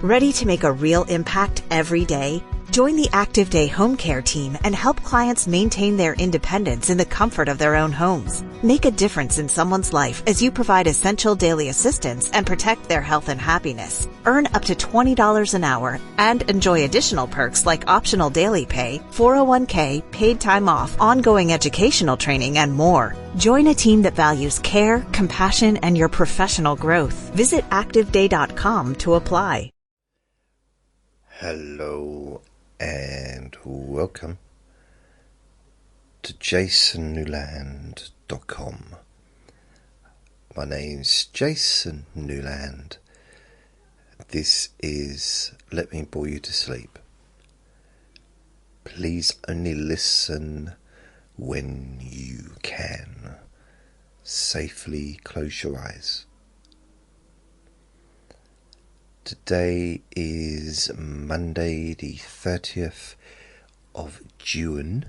Ready to make a real impact every day? Join the Active Day Home Care team and help clients maintain their independence in the comfort of their own homes. Make a difference in someone's life as you provide essential daily assistance and protect their health and happiness. Earn up to $20 an hour and enjoy additional perks like optional daily pay, 401k, paid time off, ongoing educational training, and more. Join a team that values care, compassion, and your professional growth. Visit ActiveDay.com to apply. Hello and welcome to jasonnewland.com. My name's Jason Newland. This is Let Me Bore You to Sleep. Please only listen when you can. Safely close your eyes. Today is Monday the 30th of June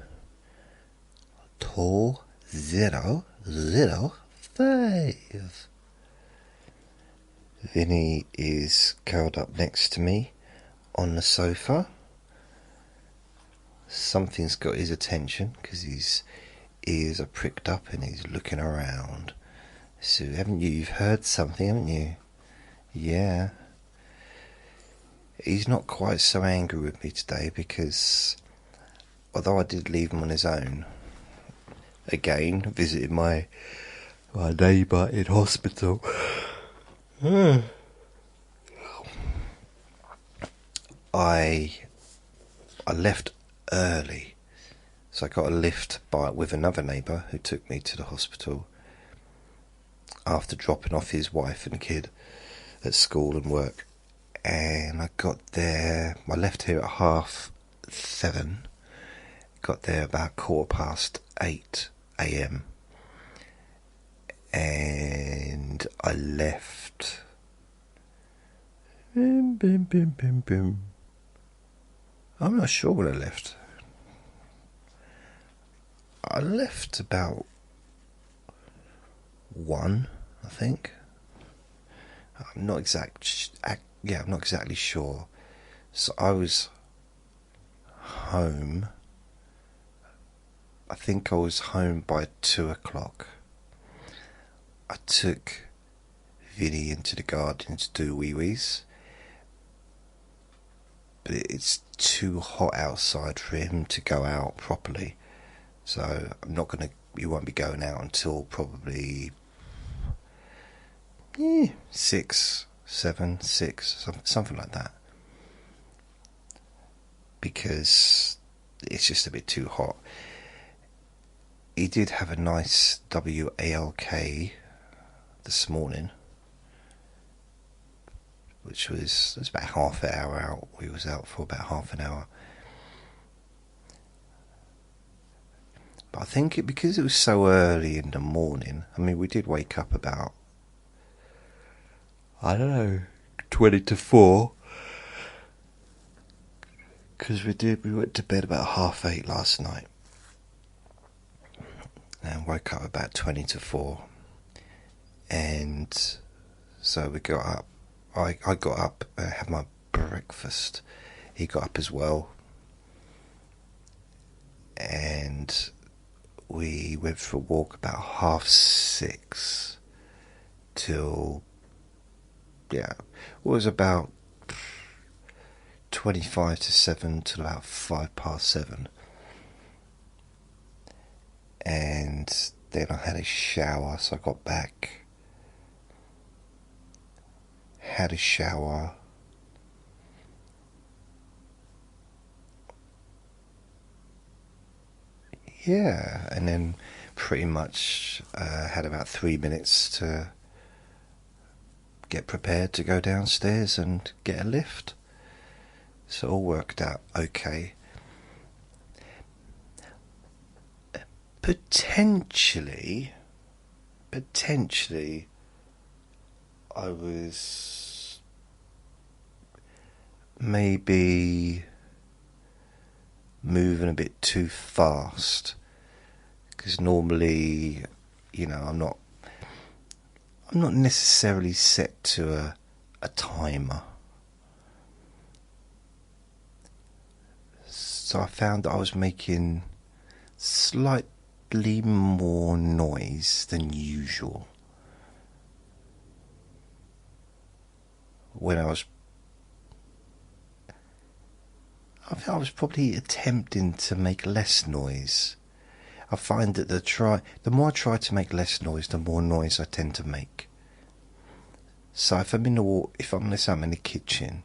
2005. Vinny is curled up next to me on the sofa. Something's got his attention because his ears are pricked up and he's looking around. So you've heard something, haven't you? Yeah. He's not quite so angry with me today because although I did leave him on his own, again, visited my neighbour in hospital. I left early, so I got a lift with another neighbour who took me to the hospital after dropping off his wife and kid at school and work. And I got there, I left here at 7:30, got there about 8:15 a.m. and I left I'm not sure when I left. I left about 1, I think. I'm not exactly sure. So I was home. I think I was home by 2 o'clock. I took Vinny into the garden to do wee-wees. But it's too hot outside for him to go out properly. So he won't be going out until probably 6, 7, 6, something like that, because it's just a bit too hot. He did have a nice WALK this morning, which was about half an hour out. We was out for about half an hour. But I think because it was so early in the morning, I mean, we did wake up about, 20 to 4, because we went to bed about 8:30 last night and woke up about 20 to 4, and so we got up. I got up, had my breakfast. He got up as well, and we went for a walk about 6:30 till it was about 25 to 7 till about 7:05, and then I had a shower. So I got back, had a shower, and then pretty much had about 3 minutes to get prepared to go downstairs and get a lift. So it all worked out okay. Potentially I was maybe moving a bit too fast, because normally, I'm not necessarily set to a timer So I found that I was making slightly more noise than usual when I was probably attempting to make less noise. I find that the more I try to make less noise, the more noise I tend to make. So if I'm in the kitchen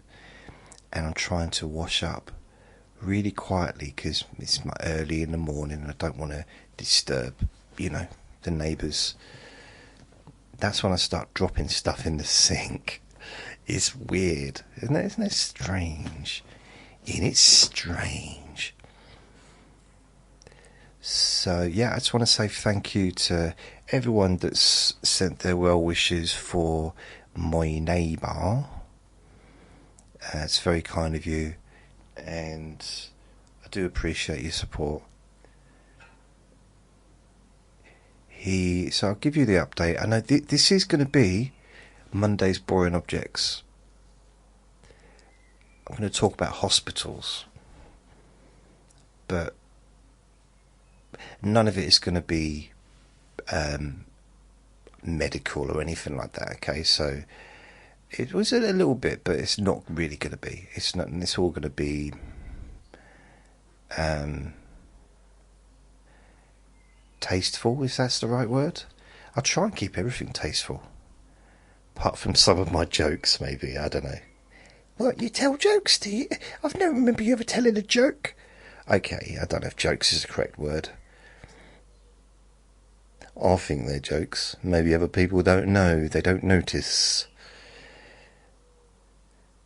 and I'm trying to wash up really quietly because it's early in the morning and I don't want to disturb, the neighbours, that's when I start dropping stuff in the sink. It's weird, isn't it? Isn't it strange? Isn't it strange? So yeah, I just want to say thank you to everyone that's sent their well wishes for my neighbour. It's very kind of you, and I do appreciate your support. So I'll give you the update. I know this is going to be Monday's Boring Objects. I'm going to talk about hospitals, but none of it is going to be medical or anything like that. Okay, so it was a little bit, but it's not really going to be. It's not. It's all going to be tasteful. If that's the right word. I'll try and keep everything tasteful, apart from some of my jokes. Maybe, I don't know. What, you tell jokes, do you? I've never remember you ever telling a joke. Okay, I don't know if jokes is the correct word. I think they're jokes. Maybe other people don't know. They don't notice.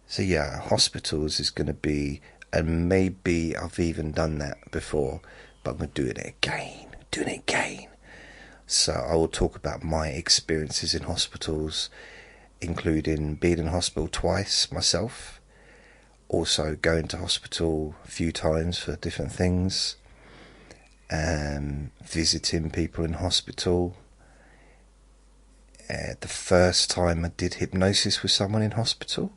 So yeah, hospitals is going to be, and maybe I've even done that before, but I'm going to do it again. So I will talk about my experiences in hospitals, including being in hospital twice myself, also going to hospital a few times for different things, visiting people in hospital. The first time I did hypnosis with someone in hospital.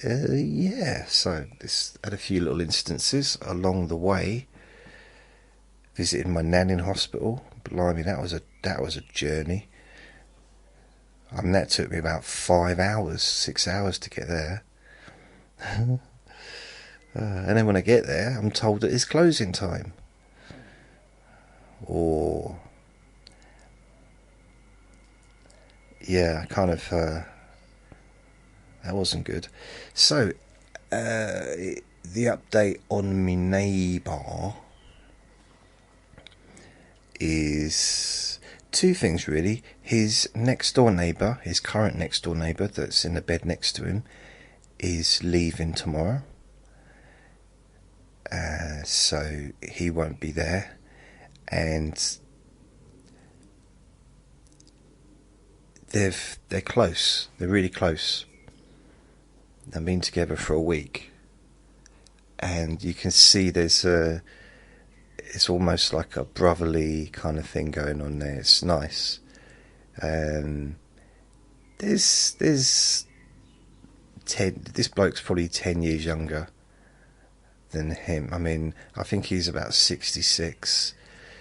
So this had a few little instances along the way. Visiting my nan in hospital. Blimey, that was a journey. That took me about 6 hours to get there. And then when I get there, I'm told that it's closing time. Or yeah, kind of. That wasn't good. So, the update on my neighbour is two things really. His current next door neighbour that's in the bed next to him, is leaving tomorrow. So he won't be there, and they're close. They're really close. They've been together for a week, and you can see it's almost like a brotherly kind of thing going on there. It's nice. This bloke's probably 10 years younger than him. I mean, I think he's about 66. So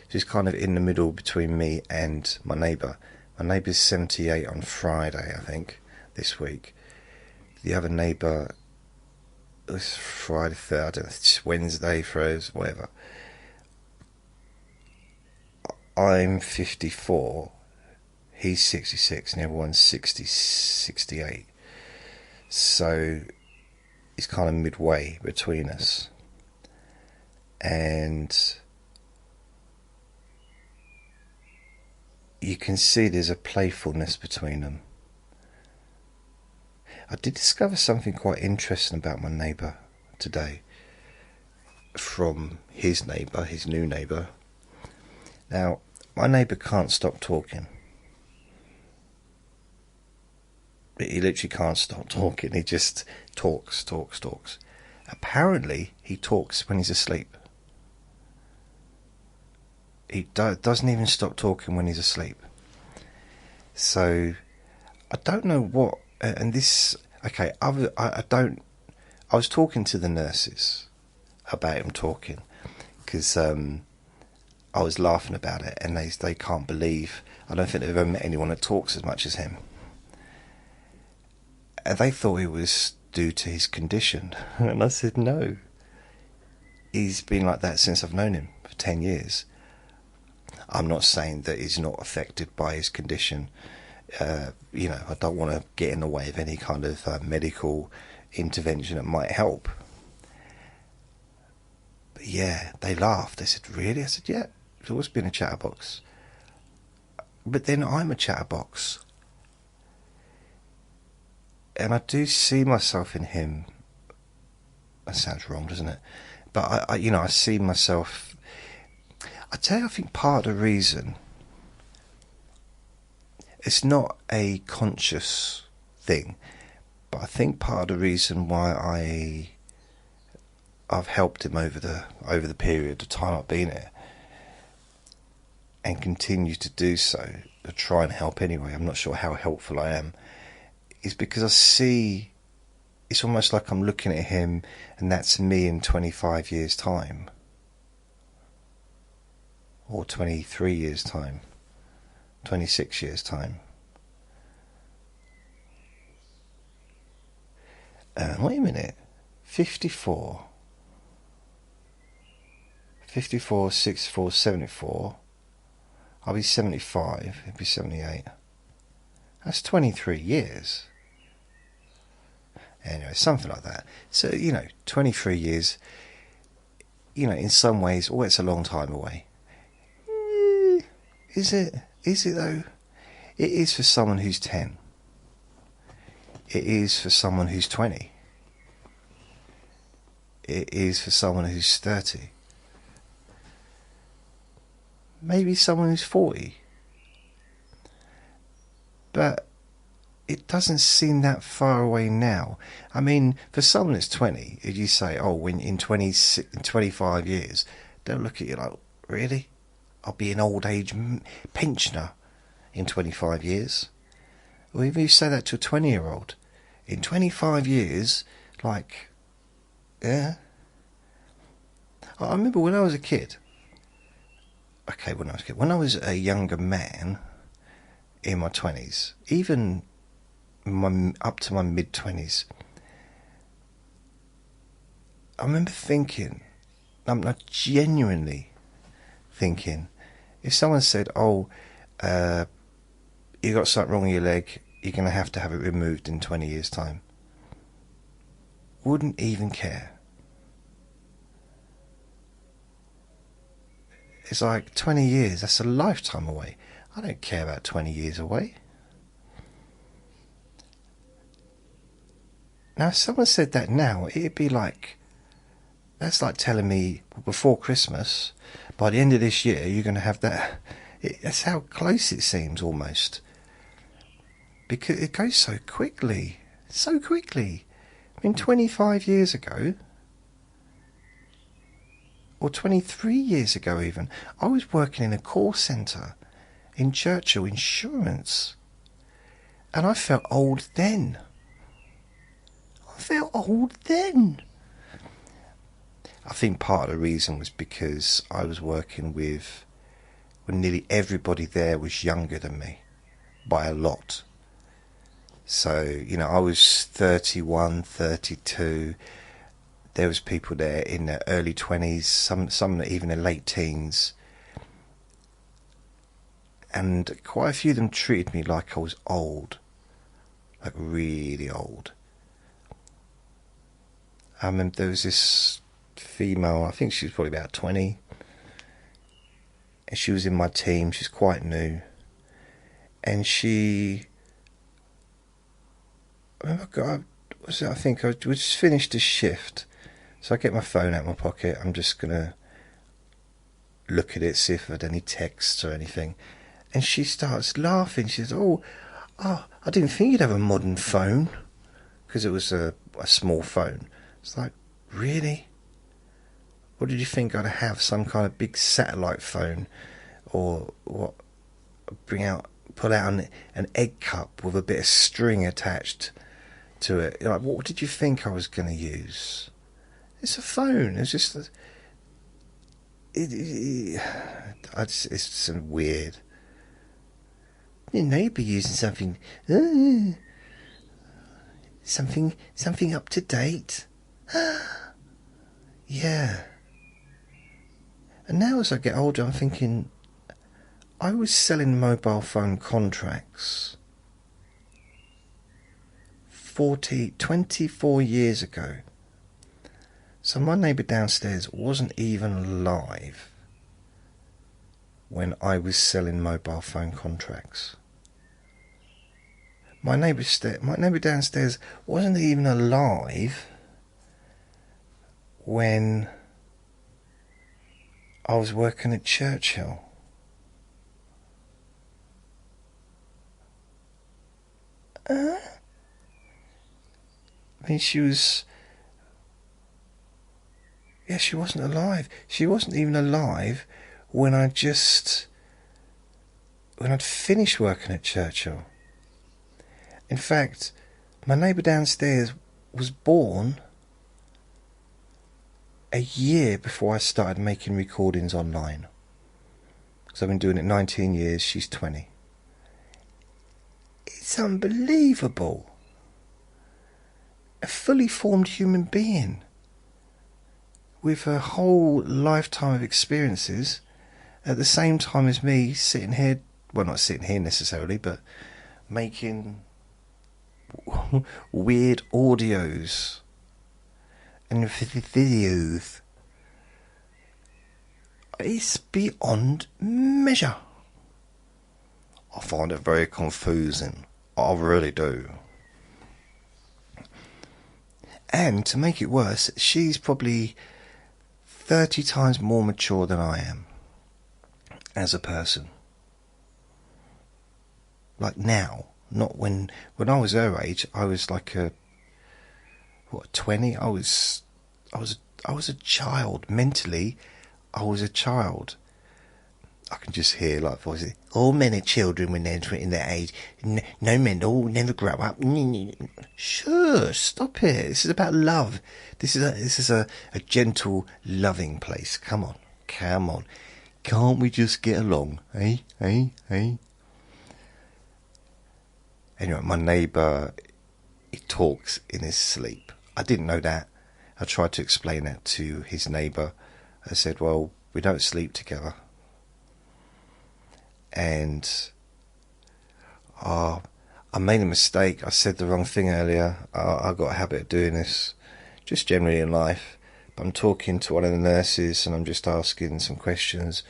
he's kind of in the middle between me and my neighbour. My neighbour's 78 on Friday, I think, this week. The other neighbour was Friday, I don't know, it's Wednesday, Thursday, whatever. I'm 54, he's 66, and everyone's 68. So it's kind of midway between us. And you can see there's a playfulness between them. I did discover something quite interesting about my neighbour today from his new neighbour. Now, my neighbour can't stop talking. He literally can't stop talking. He just talks. Apparently, he talks when he's asleep. He doesn't even stop talking when he's asleep. So, I don't know what... and this... Okay, I was talking to the nurses. about him talking, because I was laughing about it, and they can't believe, I don't think they've ever met anyone that talks as much as him. And they thought it was due to his condition. And I said, no. He's been like that since I've known him, for 10 years. I'm not saying that he's not affected by his condition. I don't want to get in the way of any kind of medical intervention that might help. But yeah, they laughed. They said, really? I said, yeah, it's always been a chatterbox. But then I'm a chatterbox. And I do see myself in him. That sounds wrong, doesn't it? But I see myself. I tell you, I think part of the reason, it's not a conscious thing, but I think part of the reason why I've helped him over the period of time I've been here, and continue to do so, to try and help anyway, I'm not sure how helpful I am, is because I see, it's almost like I'm looking at him and that's me in 25 years' time. Or 23 years' time. 26 years' time. Wait a minute. 54. 54, 64, 74. I'll be 75. He'll be 78. That's 23 years. Anyway, something like that. So, 23 years, in some ways, it's a long time away. Is it? Is it though? It is for someone who's 10. It is for someone who's 20. It is for someone who's 30. Maybe someone who's 40. But it doesn't seem that far away now. I mean, for someone that's 20, if you say, when in 25 years, they'll look at you like, really? I'll be an old age pensioner in 25 years. Or if you say that to a 20-year-old, in 25 years, yeah. I remember when I was a kid. Okay, when I was a younger man in my 20s, even up to my mid-20s, I remember thinking, I'm not genuinely thinking, if someone said, you got something wrong with your leg, you're going to have it removed in 20 years' time, wouldn't even care. It's like 20 years, that's a lifetime away. I don't care about 20 years away. Now, if someone said that now, it'd be like, that's like telling me before Christmas, by the end of this year, you're going to have that. That's how close it seems, almost. Because it goes so quickly. So quickly. I mean, 25 years ago, or 23 years ago even, I was working in a call centre in Churchill Insurance. And I felt old then. I think part of the reason was because I was working with, when nearly everybody there was younger than me by a lot. So, I was 31, 32. There was people there in their early 20s, some even in late teens. And quite a few of them treated me like I was old. Like really old. I remember there was this female, I think she was probably about 20. And she was in my team, she's quite new. And I think I just finished a shift. So I get my phone out of my pocket, I'm just going to look at it, see if I had any texts or anything. And she starts laughing. She says, I didn't think you'd have a modern phone. Because it was a small phone. It's like, really? What did you think I'd have? Some kind of big satellite phone? Or what? Pull out an egg cup with a bit of string attached to it. Like, what did you think I was going to use? It's a phone. It's just... it's some weird... You know, you'd be using something... something up to date. Yeah. And now as I get older, I'm thinking... I was selling mobile phone contracts 24 years ago. So my neighbour downstairs wasn't even alive when I was selling mobile phone contracts. My neighbour downstairs wasn't even alive when I was working at Churchill. I mean, she was... Yeah, she wasn't alive. She wasn't even alive when I'd finished working at Churchill. In fact, my neighbour downstairs was born a year before I started making recordings online. Because I've been doing it 19 years, she's 20. It's unbelievable. A fully formed human being with a whole lifetime of experiences at the same time as me sitting here, well, not sitting here necessarily, but making weird audios and videos. It's beyond measure. I find it very confusing. I really do. And to make it worse, she's probably 30 times more mature than I am as a person. Like now, not when I was her age. I was like 20. I was a child mentally. I was a child. I can just hear like voices. All men are children when they're in their age. No men all never grow up. Sure, stop it. This is about love. This is a gentle, loving place. Come on. Can't we just get along? Hey. Anyway, my neighbour, he talks in his sleep. I didn't know that. I tried to explain that to his neighbour. I said, well, we don't sleep together. And I made a mistake. I said the wrong thing earlier. I got a habit of doing this, just generally in life. But I'm talking to one of the nurses and I'm just asking some questions.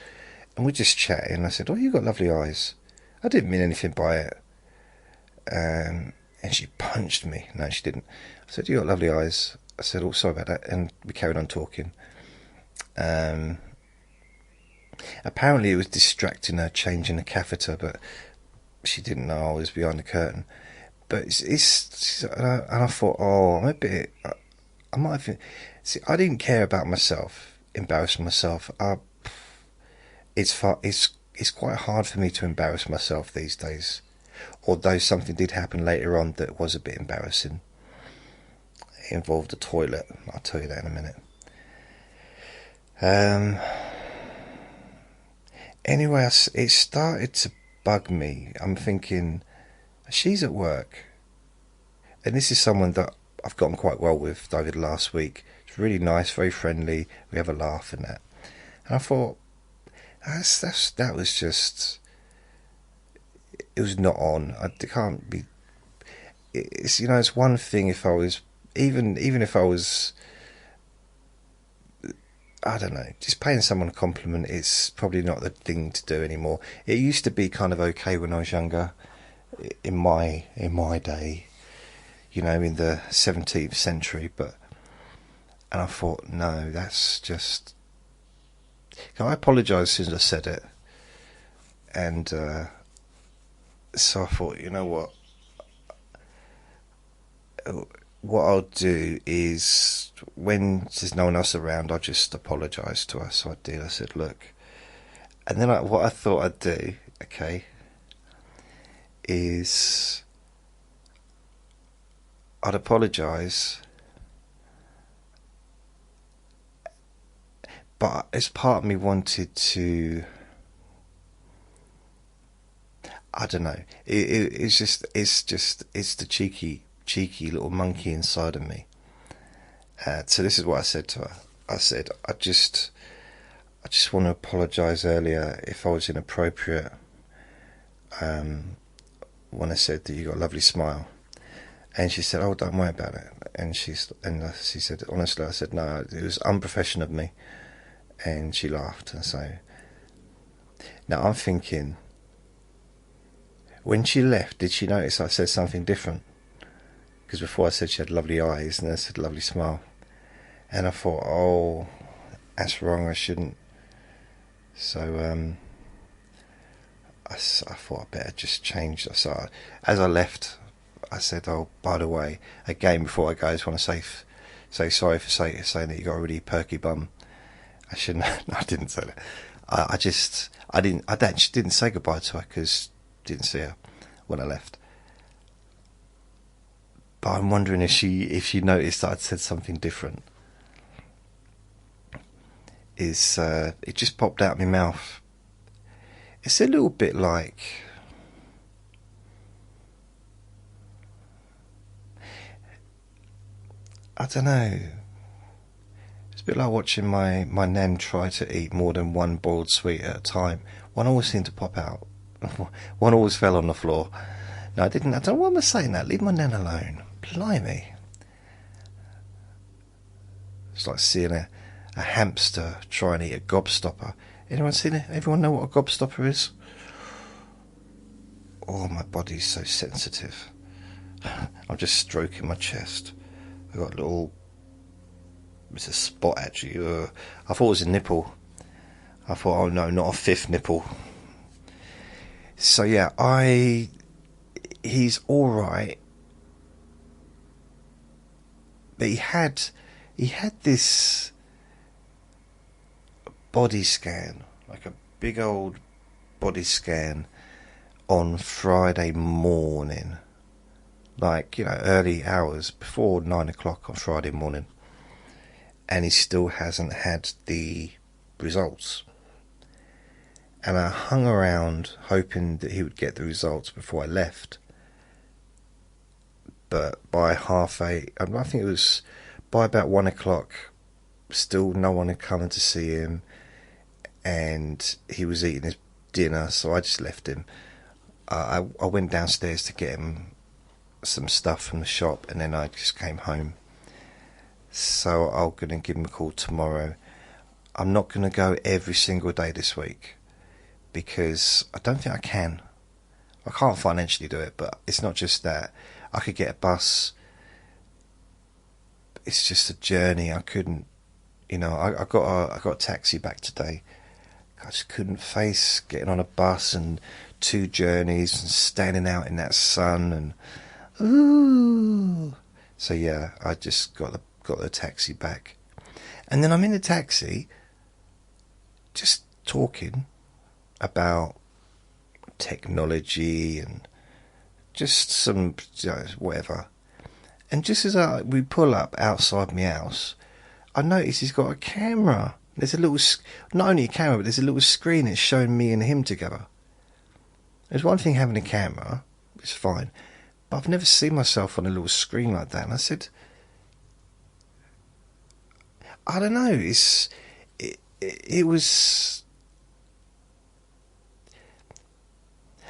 And we're just chatting. I said, oh, you've got lovely eyes. I didn't mean anything by it. And she punched me. No, she didn't. I said, you've got lovely eyes. I said, oh, sorry about that. And we carried on talking. Apparently it was distracting her changing the catheter, but she didn't know I was behind the curtain. But and I thought, oh, I'm a bit... I might have... See, I didn't care about myself, embarrassing myself. It's quite hard for me to embarrass myself these days. Although something did happen later on that was a bit embarrassing. It involved the toilet. I'll tell you that in a minute. Anyway, it started to bug me. I'm thinking, she's at work. And this is someone that I've gotten quite well with over the last week. It's really nice, very friendly. We have a laugh and that. And I thought, that was just... It was not on. It can't be... It's, it's one thing if I was... Even if I was... I don't know, just paying someone a compliment is probably not the thing to do anymore. It used to be kind of okay when I was younger, in my day, in the 17th century, and I thought, no, that's just... I apologised as soon as I said it, and so I thought, you know what I'll do is, when there's no one else around, I'll just apologise to her. So I did. I said, look. And then what I thought I'd do, okay, is I'd apologise But as part of me wanted to, I don't know. It's the cheeky little monkey inside of me. So this is what I said to her. I said, I just want to apologise earlier if I was inappropriate. When I said that you got a lovely smile, and she said, "Oh, don't worry about it." And she said, "Honestly," I said, "No, it was unprofessional of me." And she laughed. And so now I'm thinking, when she left, did she notice I said something different? Because before I said she had lovely eyes, and then I said lovely smile, and I thought, oh, that's wrong. I shouldn't. So I thought I'd better just change. So as I left, I said, "Oh, by the way, again, before I go, I just want to say sorry for saying that you got a really perky bum." I shouldn't. No, I didn't say that. I actually didn't say goodbye to her because I didn't see her when I left. But I'm wondering if she noticed that I'd said something different. It just popped out of my mouth. It's a little bit like, I don't know. It's a bit like watching my nan try to eat more than one boiled sweet at a time. One always seemed to pop out. One always fell on the floor. No, I didn't. I don't know why I'm saying that. Leave my nan alone. Blimey. It's like seeing a hamster try and eat a gobstopper. Anyone seen it? Everyone know what a gobstopper is? Oh, my body's so sensitive. I'm just stroking my chest. I've got a little... It's a spot, actually. I thought it was a nipple. I thought, oh no, not a fifth nipple. So yeah, he's alright. But he had this body scan, like a big old body scan on Friday morning. Like, early hours before 9 o'clock on Friday morning. And he still hasn't had the results. And I hung around hoping that he would get the results before I left. But by 8:30, I think it was by about 1 o'clock, still no one had come in to see him. And he was eating his dinner, so I just left him. I went downstairs to get him some stuff from the shop, and then I just came home. So I'm going to give him a call tomorrow. I'm not going to go every single day this week because I don't think I can. I can't financially do it, but it's not just that. I could get a bus. It's just a journey. I couldn't, I got a taxi back today. I just couldn't face getting on a bus and 2 journeys and standing out in that sun and ooh. So yeah, I just got the taxi back, and then I'm in the taxi just talking about technology and just some whatever. And just as we pull up outside my house, I notice he's got a camera. There's a little, not only a camera, but there's a little screen that's showing me and him together. There's one thing having a camera, it's fine, but I've never seen myself on a little screen like that. And I said, I don't know, it was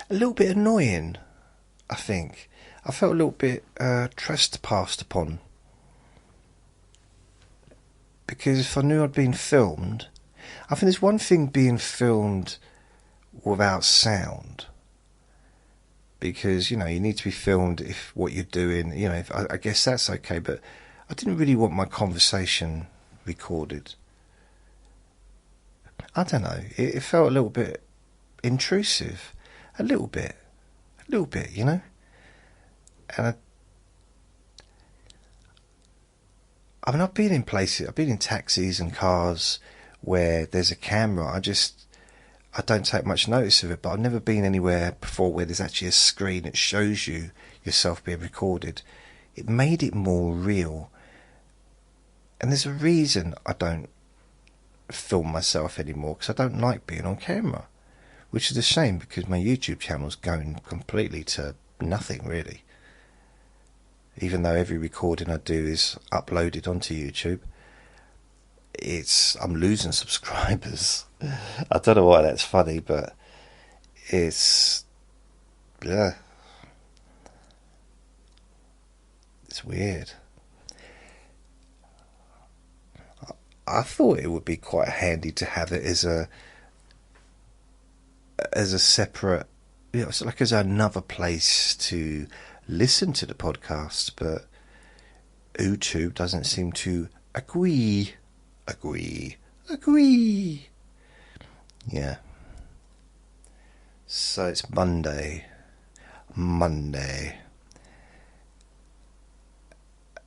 a little bit annoying, I think. I felt a little bit trespassed upon. Because if I knew I'd been filmed, I think there's one thing being filmed without sound. Because, you need to be filmed if what you're doing, I guess that's okay, but I didn't really want my conversation recorded. I don't know, it felt a little bit intrusive. A little bit, And I've been in places, I've been in taxis and cars where there's a camera. I don't take much notice of it, but I've never been anywhere before where there's actually a screen that shows you yourself being recorded. It made it more real. And there's a reason I don't film myself anymore because I don't like being on camera, which is a shame because my YouTube channel's going completely to nothing really. Even though every recording I do is uploaded onto YouTube, I'm losing subscribers. I don't know why that's funny, but it's weird. I thought it would be quite handy to have it as a separate, it's like as another place to listen to the podcast, but YouTube doesn't seem to agree. Yeah. So it's Monday.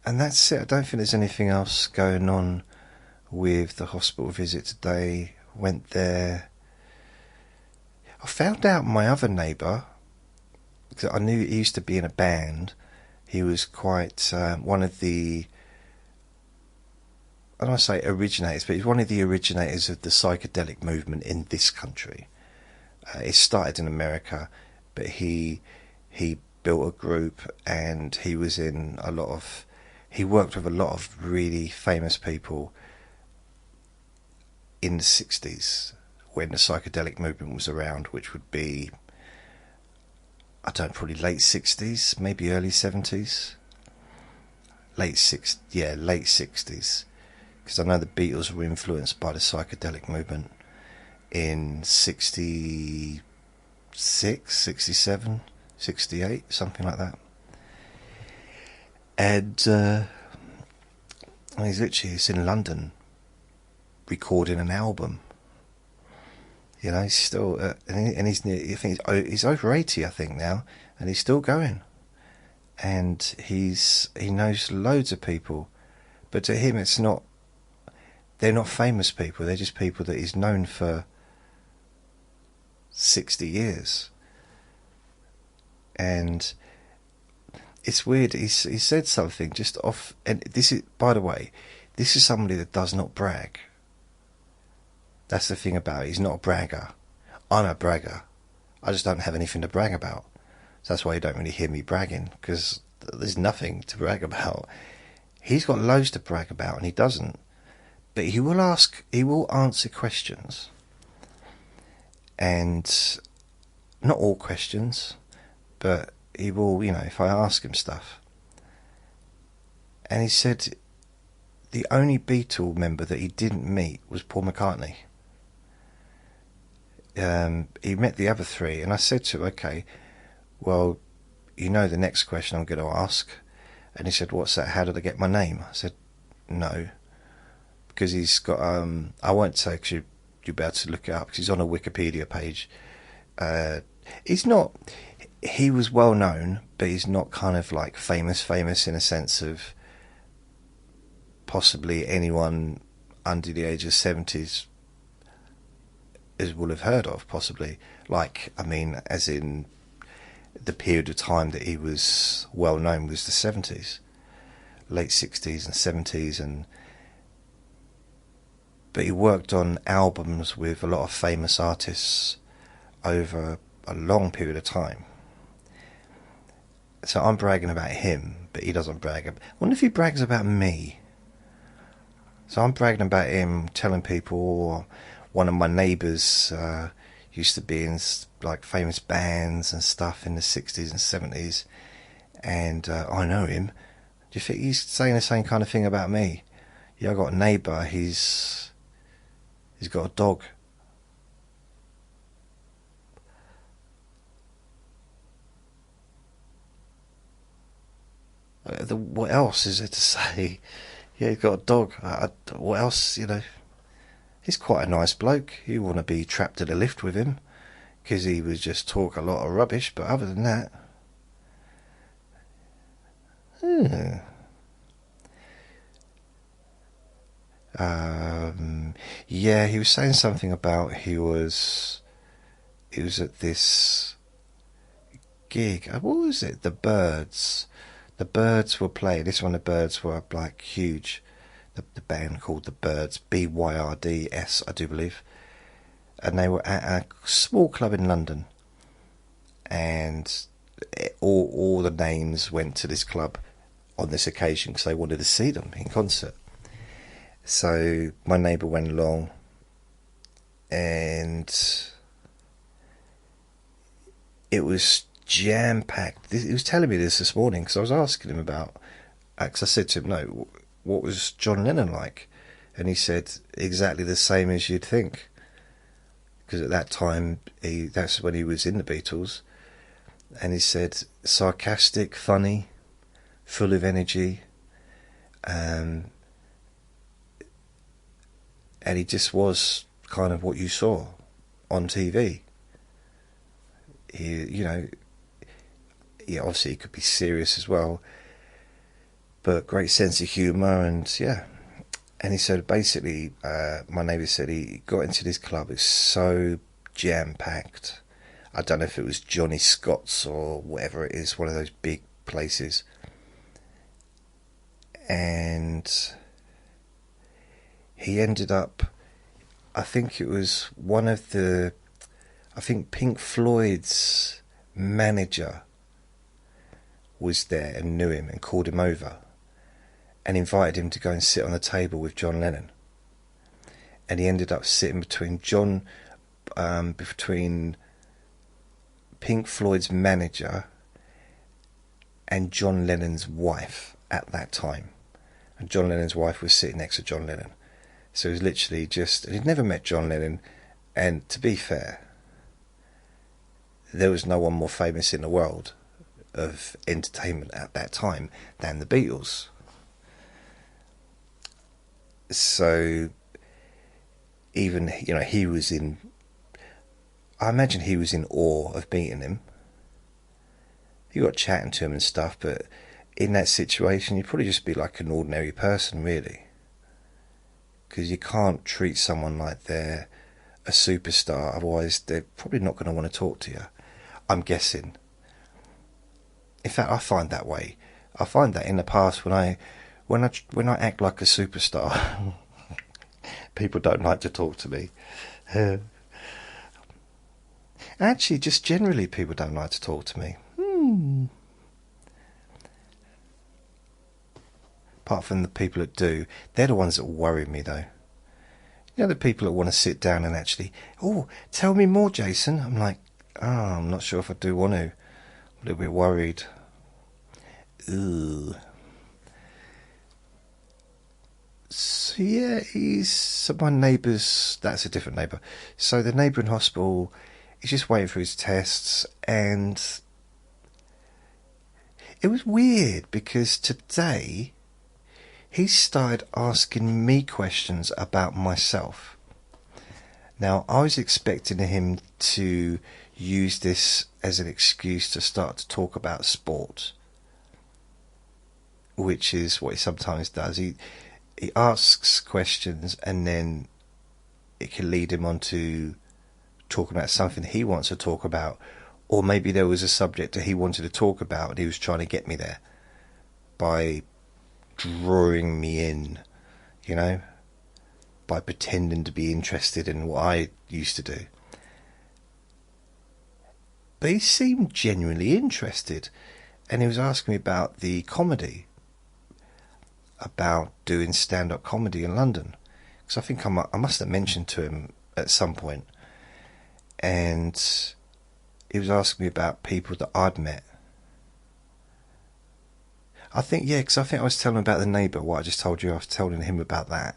And that's it. I don't think there's anything else going on with the hospital visit today. Went there. I found out my other neighbour, because I knew he used to be in a band. He was quite one of the, I don't want to say originators, but he's one of the originators of the psychedelic movement in this country. It started in America, but he built a group, and he was in he worked with a lot of really famous people in the 60s when the psychedelic movement was around, which would be, I don't know, probably late 60s, maybe early 70s. Late 60s. Because I know the Beatles were influenced by the psychedelic movement in 66, 67, 68, something like that. And he's in London recording an album. You know, he's still, and he's near, I think he's over 80, I think now, and he's still going. And he knows loads of people, but to him they're not famous people, they're just people that he's known for 60 years. And it's weird, he said something just off, and this is, by the way, this is somebody that does not brag. That's the thing about it. He's not a bragger. I'm a bragger. I just don't have anything to brag about. So that's why you don't really hear me bragging, because there's nothing to brag about. He's got loads to brag about, and he doesn't. But he will answer questions. And not all questions, but he will, if I ask him stuff. And he said the only Beatle member that he didn't meet was Paul McCartney. He met the other three, and I said to him, okay, well, the next question I'm going to ask. And he said, what's that? How did I get my name? I said, no, because he's got, I won't say, because you'll be able to look it up, because he's on a Wikipedia page. He was well known, but he's not kind of like famous in a sense of possibly anyone under the age of 70s will have heard of, possibly. As in the period of time that he was well known was the 70s, late 60s and 70s, but he worked on albums with a lot of famous artists over a long period of time. So I'm bragging about him, but he doesn't brag. I wonder if he brags about me. So I'm bragging about him, telling people, one of my neighbours used to be in like famous bands and stuff in the 60s and 70s, and I know him. Do you think he's saying the same kind of thing about me? Yeah, I got a neighbour, he's got a dog. What else is there to say? Yeah, he's got a dog. What else, He's quite a nice bloke. You want to be trapped in a lift with him, because he would just talk a lot of rubbish, but other than that... Yeah, he was saying something about he was at this gig. What was it? The Byrds. The Byrds were playing. This one, the Byrds were like huge. the band called the Byrds, BYRDS, I do believe. And they were at a small club in London. And all the names went to this club on this occasion because they wanted to see them in concert. So my neighbour went along, and it was jam-packed. He was telling me this morning because I was asking him about, because I said to him, no, what was John Lennon like? And he said, exactly the same as you'd think. Because at that time, that's when he was in the Beatles. And he said, sarcastic, funny, full of energy. And he just was kind of what you saw on TV. Obviously he could be serious as well, but great sense of humour, and yeah. And he said basically, my neighbour said he got into this club, it's so jam-packed. I don't know if it was Johnny Scott's or whatever it is, one of those big places. And he ended up, I think it was Pink Floyd's manager was there and knew him and called him over and invited him to go and sit on the table with John Lennon. And he ended up sitting between Pink Floyd's manager and John Lennon's wife at that time. And John Lennon's wife was sitting next to John Lennon. So it was literally just... And he'd never met John Lennon, and to be fair, there was no one more famous in the world of entertainment at that time than the Beatles. So even, he was in... I imagine he was in awe of meeting him. You got chatting to him and stuff, but in that situation, you'd probably just be like an ordinary person, really. Because you can't treat someone like they're a superstar, otherwise they're probably not going to want to talk to you, I'm guessing. In fact, I find that way. I find that in the past when I act like a superstar, people don't like to talk to me. Actually, just generally, people don't like to talk to me. Apart from the people that do, they're the ones that worry me, though. The people that want to sit down and actually, tell me more, Jason. I'm like, I'm not sure if I do want to. I'm a little bit worried. Ugh. So yeah, so my neighbour's, that's a different neighbour. So the neighbour in hospital, he's just waiting for his tests, and it was weird because today he started asking me questions about myself. Now, I was expecting him to use this as an excuse to start to talk about sport, which is what he sometimes does. He asks questions, and then it can lead him on to talking about something he wants to talk about, or maybe there was a subject that he wanted to talk about and he was trying to get me there by drawing me in, by pretending to be interested in what I used to do. But he seemed genuinely interested, and he was asking me about the comedy, about doing stand-up comedy in London, because I think I must have mentioned to him at some point, and he was asking me about people that I'd met. I think I was telling him about the neighbour, what I just told you. I was telling him about that,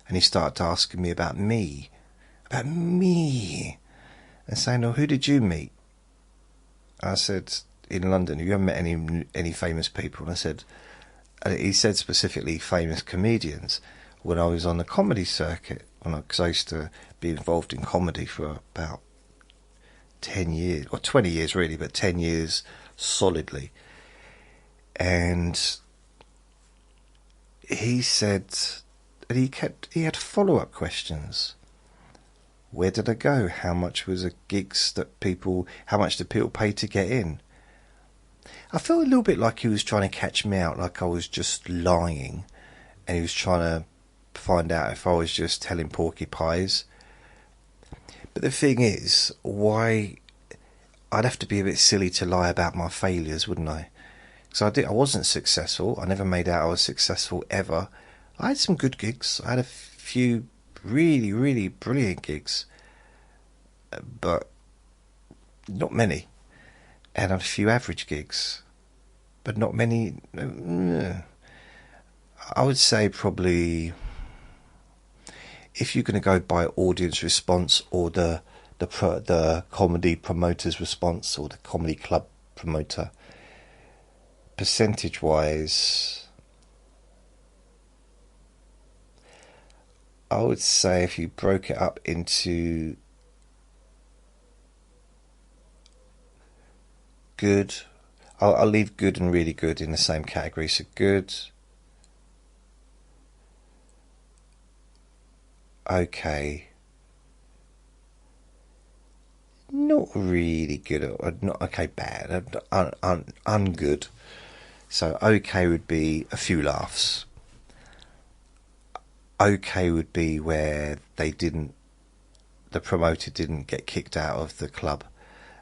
and he started asking me about me, and saying, who did you meet? I said, in London, you haven't met any famous people? And I said, he said specifically famous comedians. When I was on the comedy circuit, because I used to be involved in comedy for about 10 years, or 20 years really, but 10 years solidly. And he said, and he had follow-up questions. Where did I go? How much was a gigs how much did people pay to get in? I felt a little bit like he was trying to catch me out, like I was just lying and he was trying to find out if I was just telling porcupines. But the thing is, why? I'd have to be a bit silly to lie about my failures, wouldn't I? Because I wasn't successful. I never made out I was successful ever. I had some good gigs. I had a few really, really brilliant gigs, but not many. And a few average gigs, but not many. I would say probably, if you're going to go by audience response or the comedy promoter's response or the comedy club promoter, percentage wise, I would say if you broke it up into good, I'll leave good and really good in the same category. So good, okay, not really good, or not okay, bad, ungood. So okay would be a few laughs. Okay would be where the promoter didn't get kicked out of the club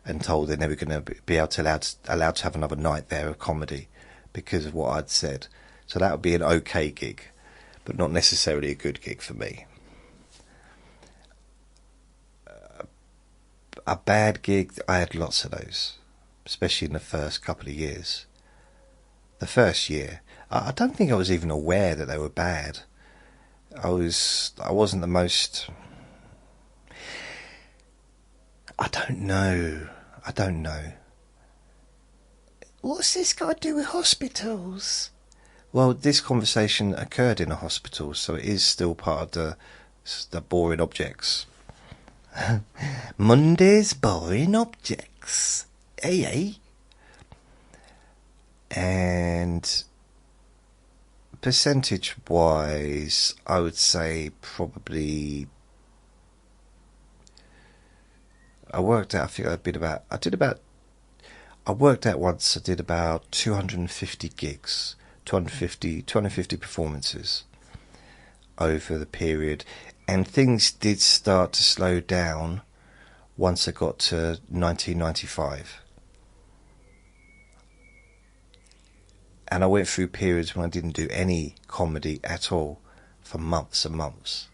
and told they're never going to be allowed to have another night there of comedy because of what I'd said. So that would be an okay gig, but not necessarily a good gig for me. A bad gig, I had lots of those, especially in the first couple of years. The first year, I don't think I was even aware that they were bad. I wasn't the most. I don't know. What's this got to do with hospitals? Well, this conversation occurred in a hospital, so it is still part of the boring objects. Monday's boring objects. Hey. And percentage-wise, I would say probably. I worked out. I think I worked out once. I did about 250 gigs, 250 performances over the period. And things did start to slow down once I got to 1995. And I went through periods when I didn't do any comedy at all for months and months.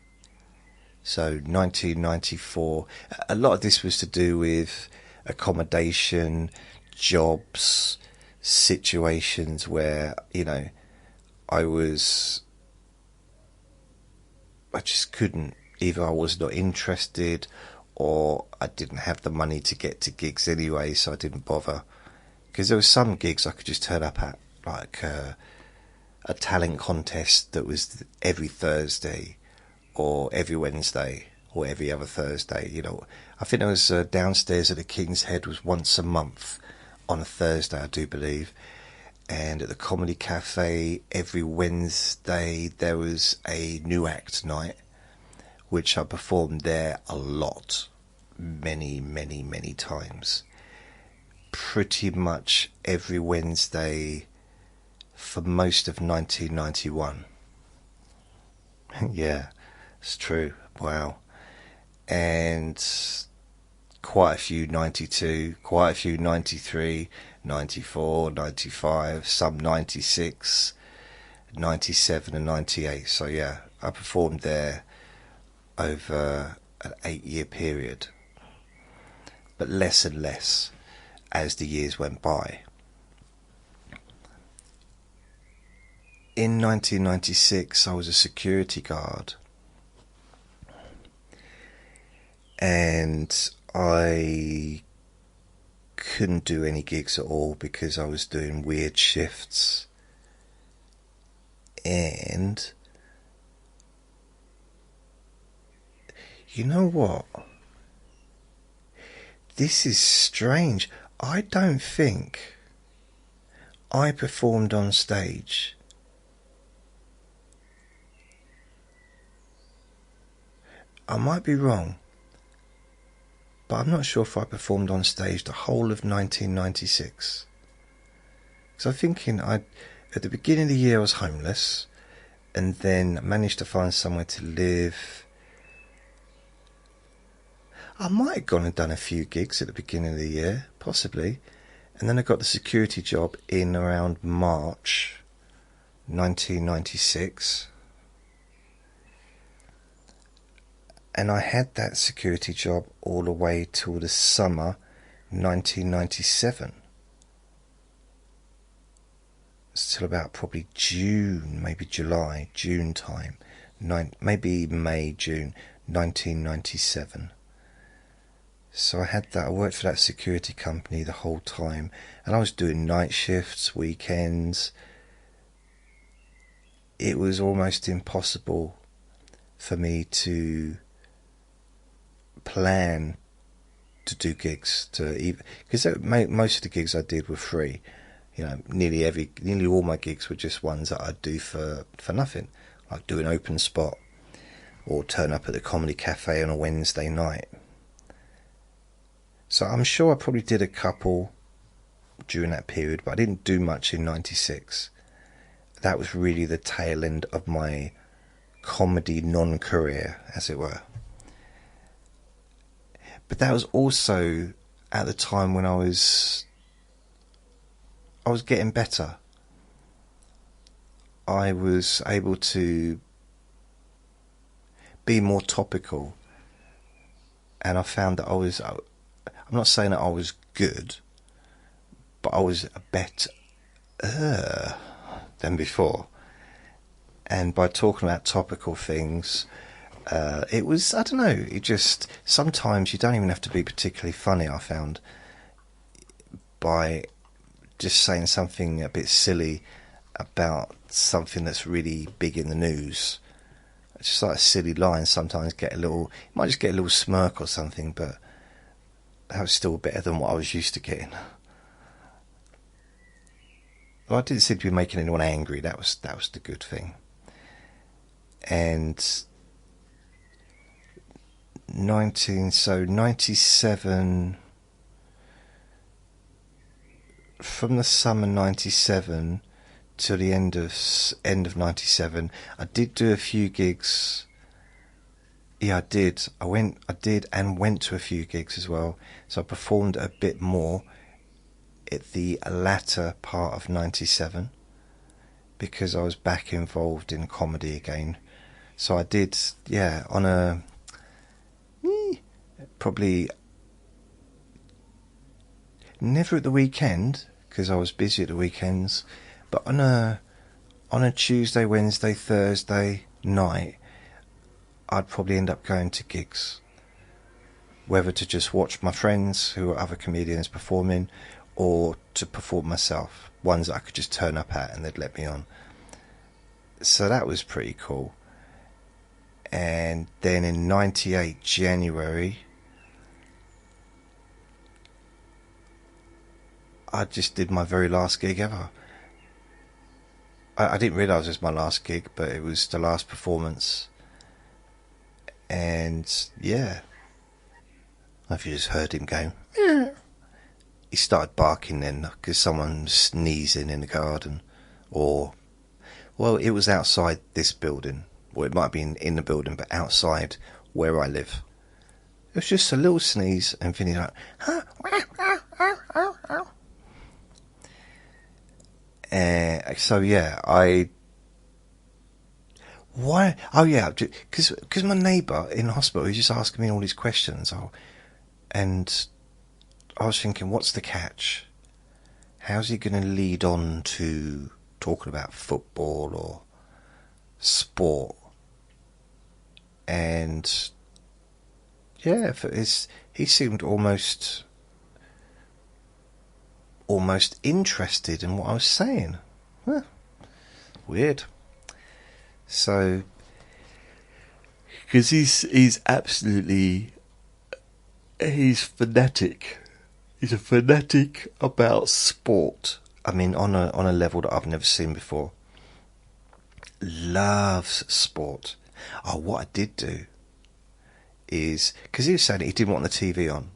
So 1994, a lot of this was to do with accommodation, jobs, situations where, I just couldn't. Either I was not interested or I didn't have the money to get to gigs anyway, so I didn't bother. Because there were some gigs I could just turn up at, like a talent contest that was every Thursday or every Wednesday or every other Thursday. I think there was downstairs at the King's Head was once a month on a Thursday, I do believe. And at the Comedy Cafe every Wednesday there was a new act night, which I performed there a lot, many, many, many times. Pretty much every Wednesday for most of 1991. Yeah, it's true. Wow. And quite a few 92, quite a few 93, 94, 95, some 96, 97 and 98. So yeah, I performed there over an 8-year period, but less and less as the years went by. In 1996 I was a security guard, and I couldn't do any gigs at all because I was doing weird shifts. And you know what? This is strange. I don't think I performed on stage I might be wrong, but I'm not sure if I performed on stage the whole of 1996. Because I'm thinking at the beginning of the year I was homeless, and then managed to find somewhere to live. I might have gone and done a few gigs at the beginning of the year, possibly. And then I got the security job in around March 1996. And I had that security job all the way till the summer 1997. Till about probably June, maybe July, June time. Maybe May, June 1997. So I had that. I worked for that security company the whole time, and I was doing night shifts, weekends. It was almost impossible for me to plan to do gigs, because most of the gigs I did were free. You know, nearly all my gigs were just ones that I'd do for nothing, like do an open spot or turn up at the comedy cafe on a Wednesday night. So I'm sure I probably did a couple during that period, but I didn't do much in 96. That was really the tail end of my comedy non-career, as it were. But that was also at the time when I was getting better. I was able to be more topical, and I found that I'm not saying that I was good, but I was better than before. And by talking about topical things, it was, I don't know, it just, sometimes you don't even have to be particularly funny, I found, by just saying something a bit silly about something that's really big in the news. It's just like a silly line, sometimes you might just get a little smirk or something, but that was still better than what I was used to getting. Well, I didn't seem to be making anyone angry. That was the good thing. And 97, from the summer 97 till the end of 97, I did do a few gigs. Yeah, I did. I did and went to a few gigs as well. So I performed a bit more at the latter part of 97 because I was back involved in comedy again. So I did, yeah, on a probably never at the weekend because I was busy at the weekends, but on a Tuesday, Wednesday, Thursday night, I'd probably end up going to gigs, whether to just watch my friends who are other comedians performing or to perform myself, ones that I could just turn up at and they'd let me on. So that was pretty cool. And then in 98 January, I just did my very last gig ever. I didn't realise it was my last gig, but it was the last performance. And yeah, I don't know if you just heard him go. Yeah. He started barking then because someone was sneezing in the garden, well, it was outside this building, or it might be in the building, but outside where I live. It was just a little sneeze, and Vinny's like, huh? So yeah, why? Oh yeah, because my neighbour in the hospital, he just asking me all these questions. And I was thinking, what's the catch? How's he going to lead on to talking about football or sport? And yeah, he seemed almost interested in what I was saying. Huh. Weird. So, because he's fanatic. He's a fanatic about sport. I mean, on a level that I've never seen before. Loves sport. Oh, what I did do is, because he was saying he didn't want the TV on,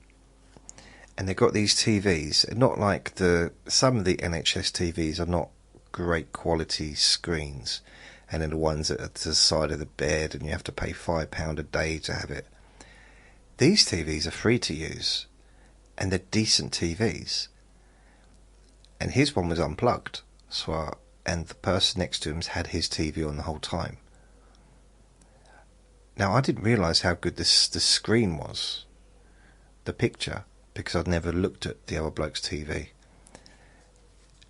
and they got these TVs, not like some of the NHS TVs are not great quality screens, and then the ones that are to the side of the bed, and you have to pay £5 a day to have it. These TVs are free to use, and they're decent TVs. And his one was unplugged, and the person next to him's had his TV on the whole time. Now, I didn't realise how good the screen was, the picture, because I'd never looked at the other bloke's TV.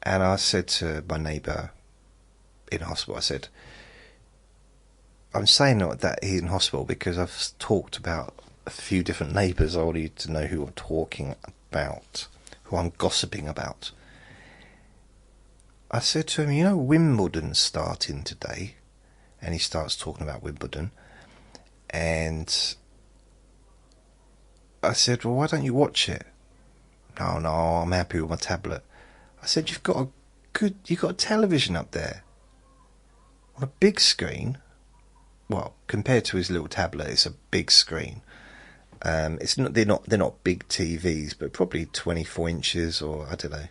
And I said to my neighbour in hospital, I said, I'm saying that he's in hospital because I've talked about a few different neighbours. I want you to know who I'm talking about, who I'm gossiping about. I said to him, you know, Wimbledon's starting today. And he starts talking about Wimbledon. And I said, well, why don't you watch it? No, I'm happy with my tablet. I said, you've got a television up there on a big screen. Well, compared to his little tablet, it's a big screen. It's not. They're not big TVs, but probably 24 inches or I don't know,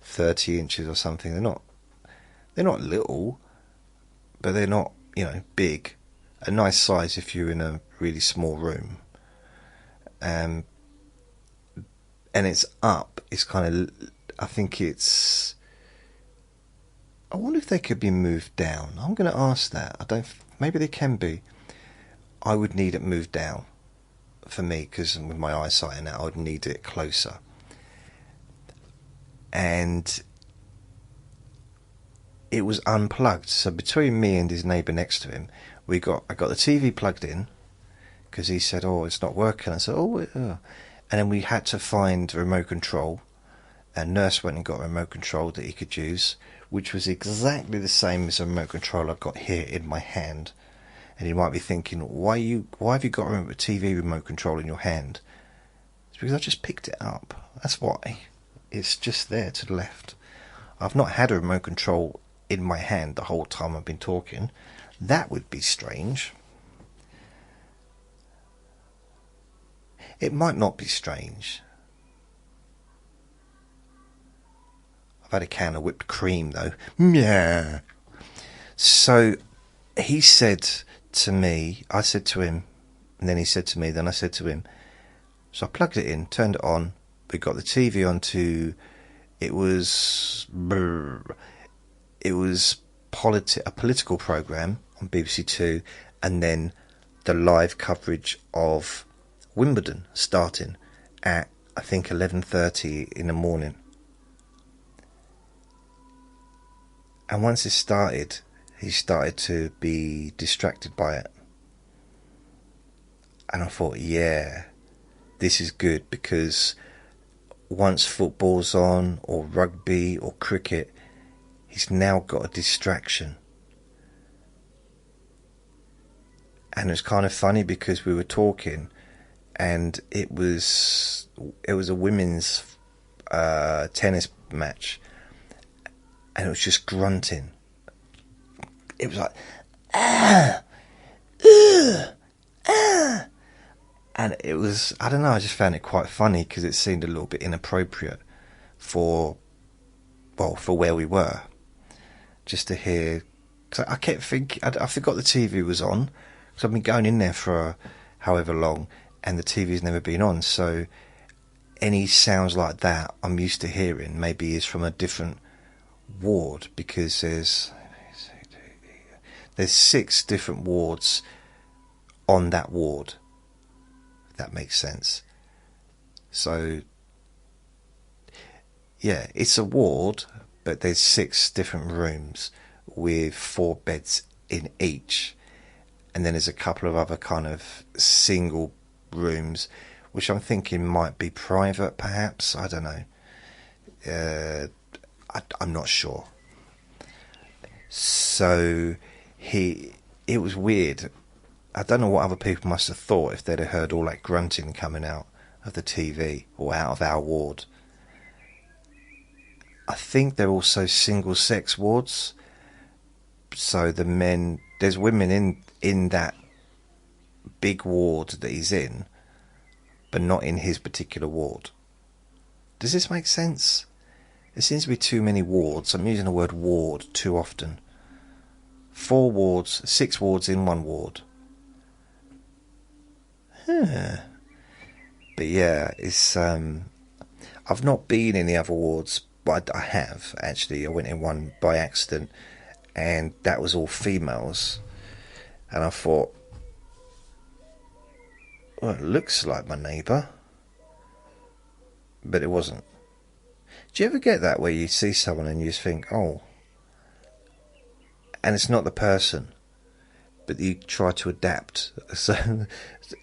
30 inches or something. They're not little, but they're not, you know, big. A nice size if you're in a really small room. And it's up. It's kind of. I think it's. I wonder if they could be moved down. I'm going to ask that. Maybe they can be. I would need it moved down for me, because with my eyesight and that, I would need it closer. And it was unplugged. So between me and his neighbour next to him, I got the TV plugged in, because he said, "Oh, it's not working." I said, "Oh," and then we had to find a remote control. And nurse went and got a remote control that he could use, which was exactly the same as a remote control I've got here in my hand. And you might be thinking, why have you got a TV remote control in your hand? It's because I just picked it up. That's why. It's just there to the left. I've not had a remote control in my hand the whole time I've been talking. That would be strange. It might not be strange. I've had a can of whipped cream though. Yeah. So he said to me, I said to him, and then he said to me, then I said to him. So I plugged it in, turned it on. We got the TV onto. It was a political programme on BBC Two, and then the live coverage of Wimbledon starting at I think 11:30 in the morning. And once it started, he started to be distracted by it. And I thought, yeah, this is good, because once football's on, or rugby, or cricket, he's now got a distraction. And it's kind of funny, because we were talking, and it was a women's tennis match. And it was just grunting. It was like, and it was, I don't know, I just found it quite funny, because it seemed a little bit inappropriate for where we were. Just to hear, because I kept thinking, I forgot the TV was on, because I've been going in there for however long, and the TV's never been on, so any sounds like that I'm used to hearing maybe is from a different ward, because there's 6 different wards on that ward, if that makes sense. So yeah, it's a ward, but there's 6 different rooms with 4 beds in each, and then there's a couple of other kind of single rooms, which I'm thinking might be private, perhaps. I don't know. I'm not sure. So it was weird. I don't know what other people must have thought if they'd have heard all that grunting coming out of the TV or out of our ward. I think they're also single-sex wards. So there's women in that big ward that he's in, but not in his particular ward. Does this make sense? There seems to be too many wards. I'm using the word ward too often. 4 wards, 6 wards in 1 ward. But yeah, it's I've not been in the other wards, but I have actually. I went in one by accident, and that was all females. And I thought, well, it looks like my neighbour, but it wasn't. Do you ever get that where you see someone and you just think, oh, and it's not the person, but you try to adapt. So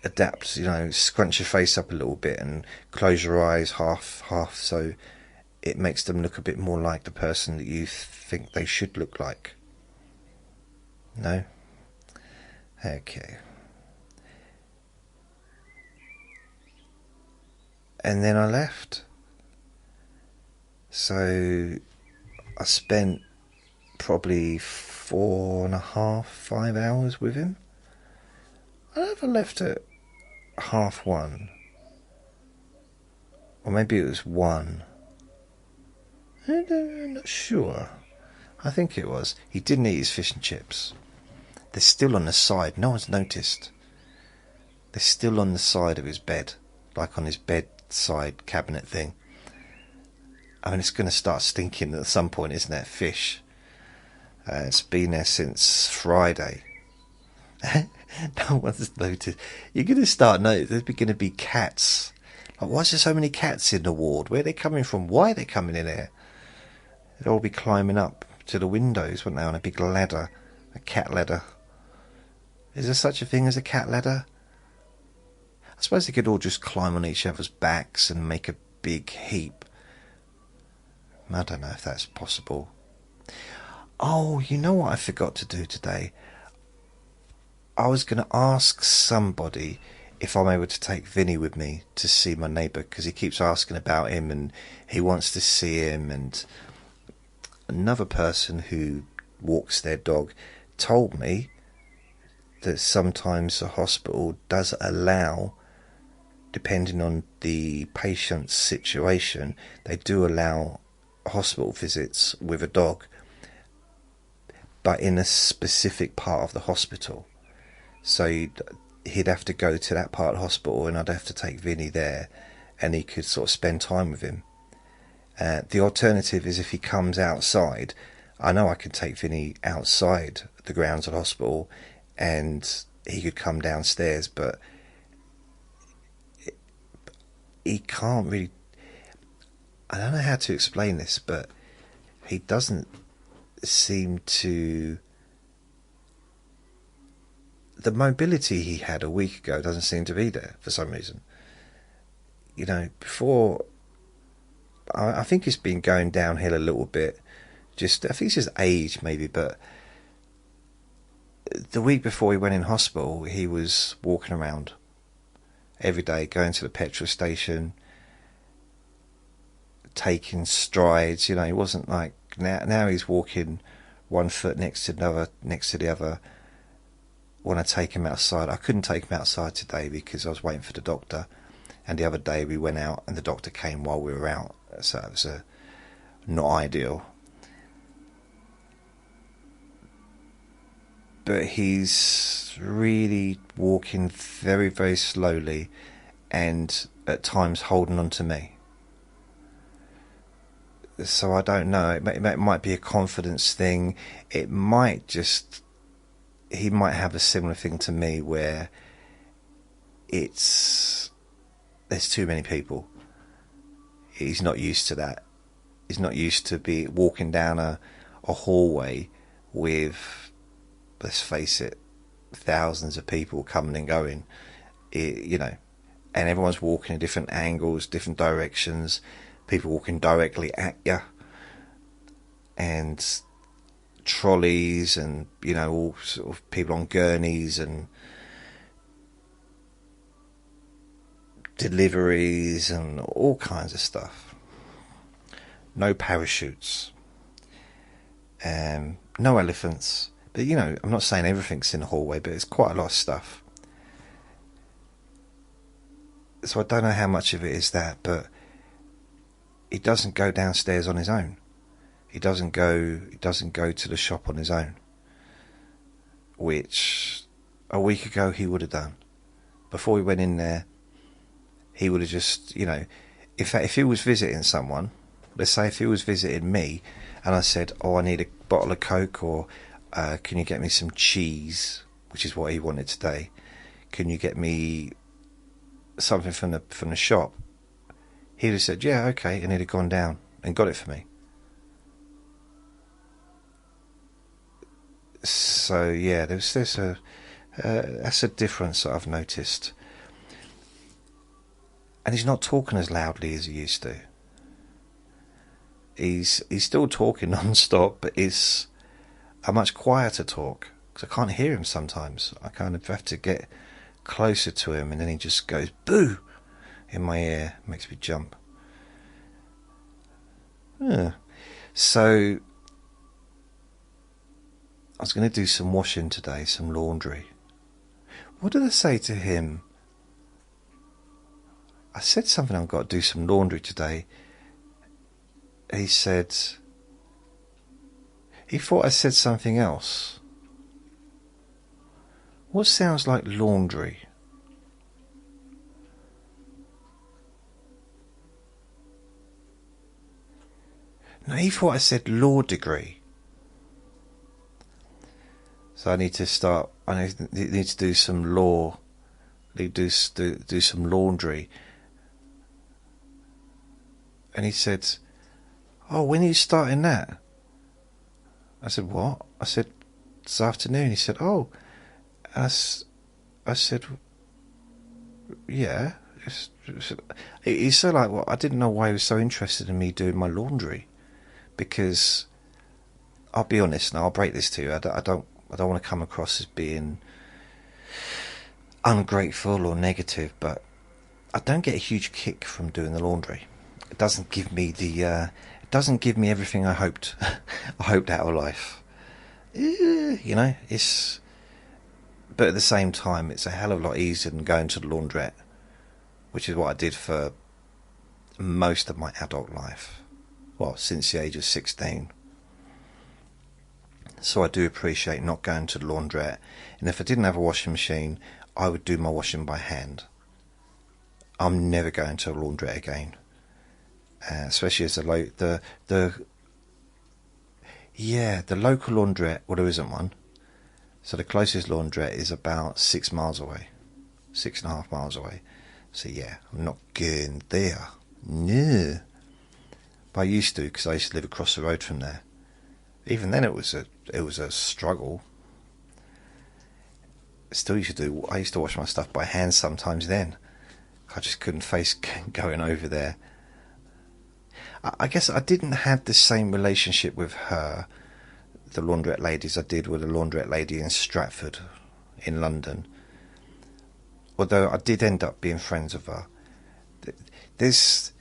adapt, you know, scrunch your face up a little bit and close your eyes half, so it makes them look a bit more like the person that you think they should look like. No? Okay. And then I left. So I spent probably 4.5, 5 hours with him. I don't know if I left at 1:30, or maybe it was 1. I'm not sure. I think it was. He didn't eat his fish and chips. They're still on the side. No one's noticed. They're still on the side of his bed, like on his bedside cabinet thing. I mean, it's going to start stinking at some point, isn't it? Fish. It's been there since Friday. No one's noticed. You're going to start noticing there's going to be cats. Like, why is there so many cats in the ward? Where are they coming from? Why are they coming in here? They'd all be climbing up to the windows, wouldn't they, on a big ladder, a cat ladder. Is there such a thing as a cat ladder? I suppose they could all just climb on each other's backs and make a big heap. I don't know if that's possible. Oh, you know what I forgot to do today? I was going to ask somebody if I'm able to take Vinny with me to see my neighbour, because he keeps asking about him and he wants to see him. And another person who walks their dog told me that sometimes the hospital does allow, depending on the patient's situation, they do allow hospital visits with a dog, but in a specific part of the hospital. So he'd have to go to that part of the hospital, and I'd have to take Vinny there, and he could sort of spend time with him. The alternative is if he comes outside, I know I can take Vinny outside the grounds of the hospital, and he could come downstairs, but he can't really. I don't know how to explain this, but he doesn't seem to. The mobility he had a week ago doesn't seem to be there for some reason. You know, before, I think it's been going downhill a little bit. I think it's just age maybe, but the week before he went in hospital, he was walking around every day, going to the petrol station, taking strides. You know, he wasn't like now he's walking one foot next to the other. When I take him outside, I couldn't take him outside today because I was waiting for the doctor, and the other day we went out and the doctor came while we were out, so it was not ideal. But he's really walking very, very slowly, and at times holding on to me. So I don't know, it might be a confidence thing. It might just, he might have a similar thing to me where there's too many people. He's not used to that. He's not used to be walking down a hallway with, let's face it, thousands of people coming and going. You know, and everyone's walking in different angles, different directions. People walking directly at you, and trolleys, and you know, all sort of people on gurneys and deliveries and all kinds of stuff. No parachutes, no elephants. But you know, I'm not saying everything's in the hallway, but it's quite a lot of stuff. So I don't know how much of it is that, but he doesn't go downstairs on his own. He doesn't go to the shop on his own. which a week ago he would have done. Before we went in there, he would have just, you know, if he was visiting someone, let's say if he was visiting me, and I said, oh, I need a bottle of Coke, or can you get me some cheese, which is what he wanted today. Can you get me something from the shop? He'd have said, yeah, okay, and he'd have gone down and got it for me. So yeah, there's a that's a difference that I've noticed. And he's not talking as loudly as he used to. He's still talking non-stop, but it's a much quieter talk, because I can't hear him sometimes. I kind of have to get closer to him, and then he just goes boo in my ear, makes me jump. Yeah. So I was going to do some washing today, some laundry. What did I say to him? I said something, I've got to do some laundry today. He said, he thought I said something else. What sounds like laundry? No, he thought I said law degree. So I need to do some law, do some laundry. And he said, oh, when are you starting that? I said, what? I said, this afternoon. He said, oh. I said, yeah. He's so like, well, I didn't know why he was so interested in me doing my laundry. Because, I'll be honest, and I'll break this to you, I don't want to come across as being ungrateful or negative, but I don't get a huge kick from doing the laundry. It doesn't give me everything I hoped out of life. You know, but at the same time, it's a hell of a lot easier than going to the laundrette, which is what I did for most of my adult life. Well, since the age of 16. So I do appreciate not going to the laundrette. And if I didn't have a washing machine, I would do my washing by hand. I'm never going to a laundrette again. Especially as the local laundrette. Well, there isn't one. So the closest laundrette is about 6 miles away, 6.5 miles away. So yeah, I'm not going there. No. But I used to, because I used to live across the road from there. Even then, it was a struggle. Still, I used to wash my stuff by hand sometimes. Then I just couldn't face going over there. I guess I didn't have the same relationship with her, the laundrette lady, as I did with the laundrette lady in Stratford, in London. Although I did end up being friends with her. There's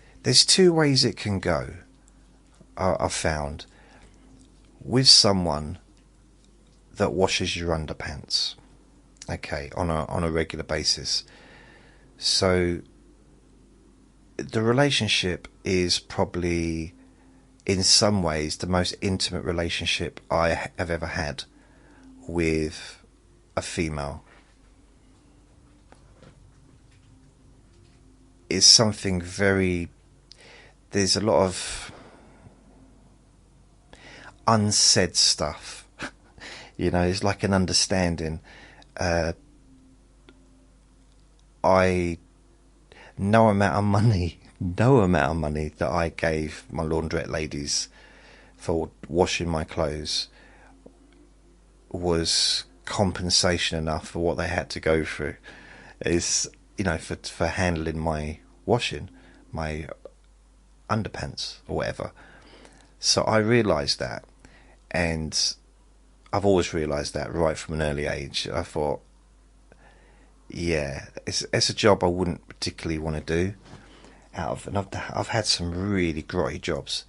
two ways it can go. I've found with someone that washes your underpants, okay, on a regular basis. So the relationship is probably, in some ways, the most intimate relationship I have ever had with a female. It's something very... There's a lot of unsaid stuff. You know, it's like an understanding. No amount of money that I gave my laundrette ladies for washing my clothes was compensation enough for what they had to go through. Is, you know, for handling my washing, my underpants or whatever. So I realised that, and I've always realised that right from an early age. I thought, yeah, it's a job I wouldn't particularly want to do. And I've had some really grotty jobs,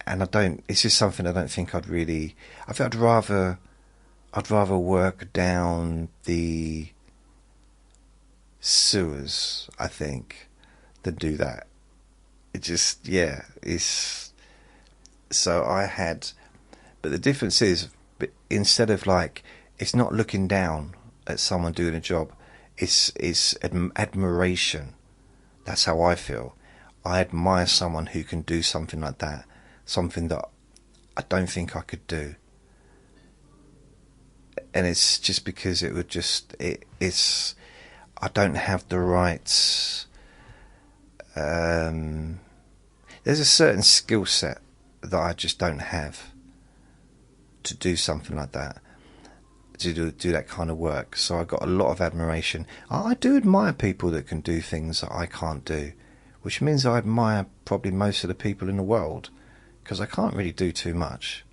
and it's just something I don't think I'd really. I think I'd rather work down the sewers, I think, than do that. It just, yeah, it's. So I had, but the difference is, instead of like it's not looking down at someone doing a job. It's admiration. That's how I feel. I admire someone who can do something like that, something that I don't think I could do. And it's just because it would just it's I don't have the right. There's a certain skill set that I just don't have to do something like that, to do that kind of work. So I got a lot of admiration. I do admire people that can do things that I can't do, which means I admire probably most of the people in the world, because I can't really do too much.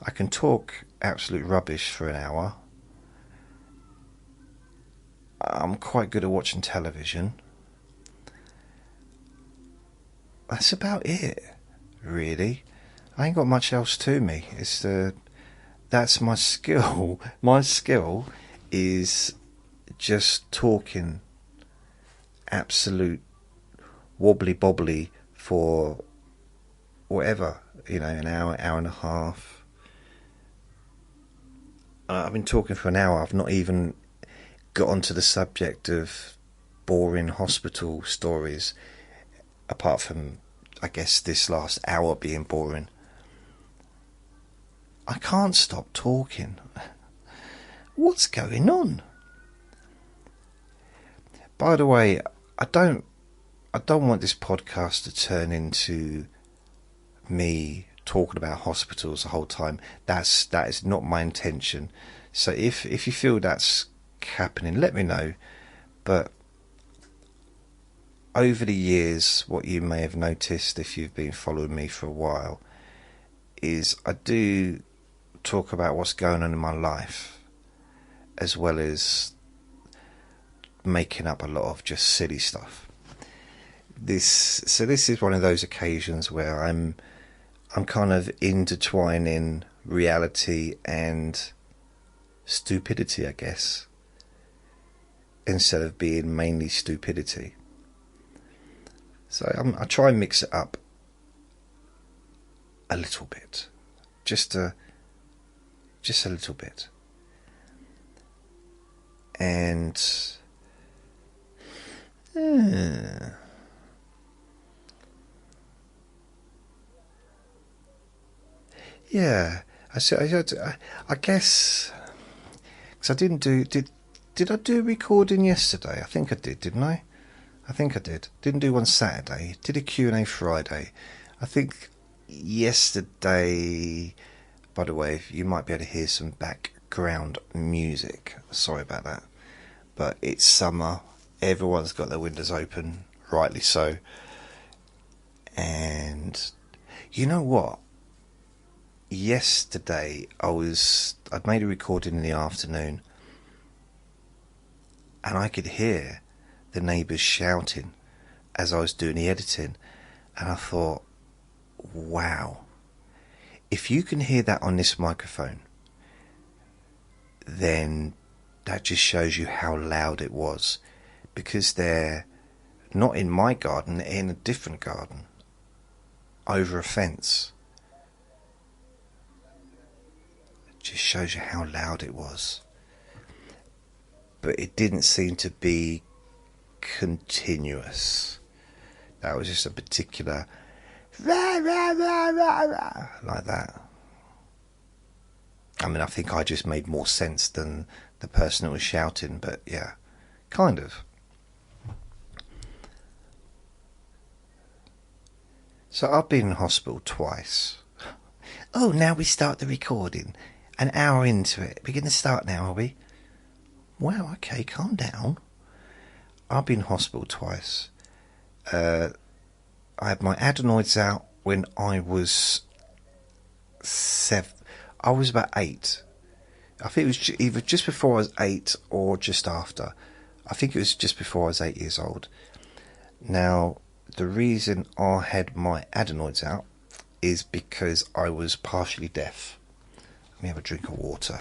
I can talk absolute rubbish for an hour. I'm quite good at watching television. That's about it, really. I ain't got much else to me. That's my skill. My skill is just talking absolute wobbly bobbly for whatever, an hour, hour and a half. I've been talking for an hour. I've not even got onto the subject of boring hospital stories, apart from, I guess, this last hour being boring. I can't stop talking. What's going on? By the way, I don't want this podcast to turn into me talking about hospitals the whole time. That is not my intention. So if you feel that's happening, let me know. But over the years, what you may have noticed if you've been following me for a while is I do talk about what's going on in my life, as well as making up a lot of just silly stuff. This is one of those occasions where I'm kind of intertwining reality and stupidity, I guess, instead of being mainly stupidity. So I try and mix it up a little bit, just a little bit, and yeah, I guess, because I didn't do. Did I do a recording yesterday? I think I did, didn't I? I think I did. Didn't do one Saturday. Did a Q&A Friday. I think yesterday. By the way, you might be able to hear some background music. Sorry about that. But it's summer. Everyone's got their windows open, rightly so. And you know what? Yesterday I'd made a recording in the afternoon, and I could hear the neighbours shouting as I was doing the editing, and I thought, wow, if you can hear that on this microphone, then that just shows you how loud it was, because they're not in my garden, they're in a different garden, over a fence. It just shows you how loud it was. But it didn't seem to be continuous. That was just a particular rah, rah, rah, rah, rah, like that. I mean, I think I just made more sense than the person that was shouting, but yeah, kind of. So I've been in hospital twice. Oh, now we start the recording. An hour into it. We're going to start now, are we? Wow, okay, calm down. I've been in hospital twice. I had my adenoids out when I was 7. I was about 8. I think it was either just before I was 8 or just after. I think it was just before I was 8 years old. Now, the reason I had my adenoids out is because I was partially deaf. Let me have a drink of water.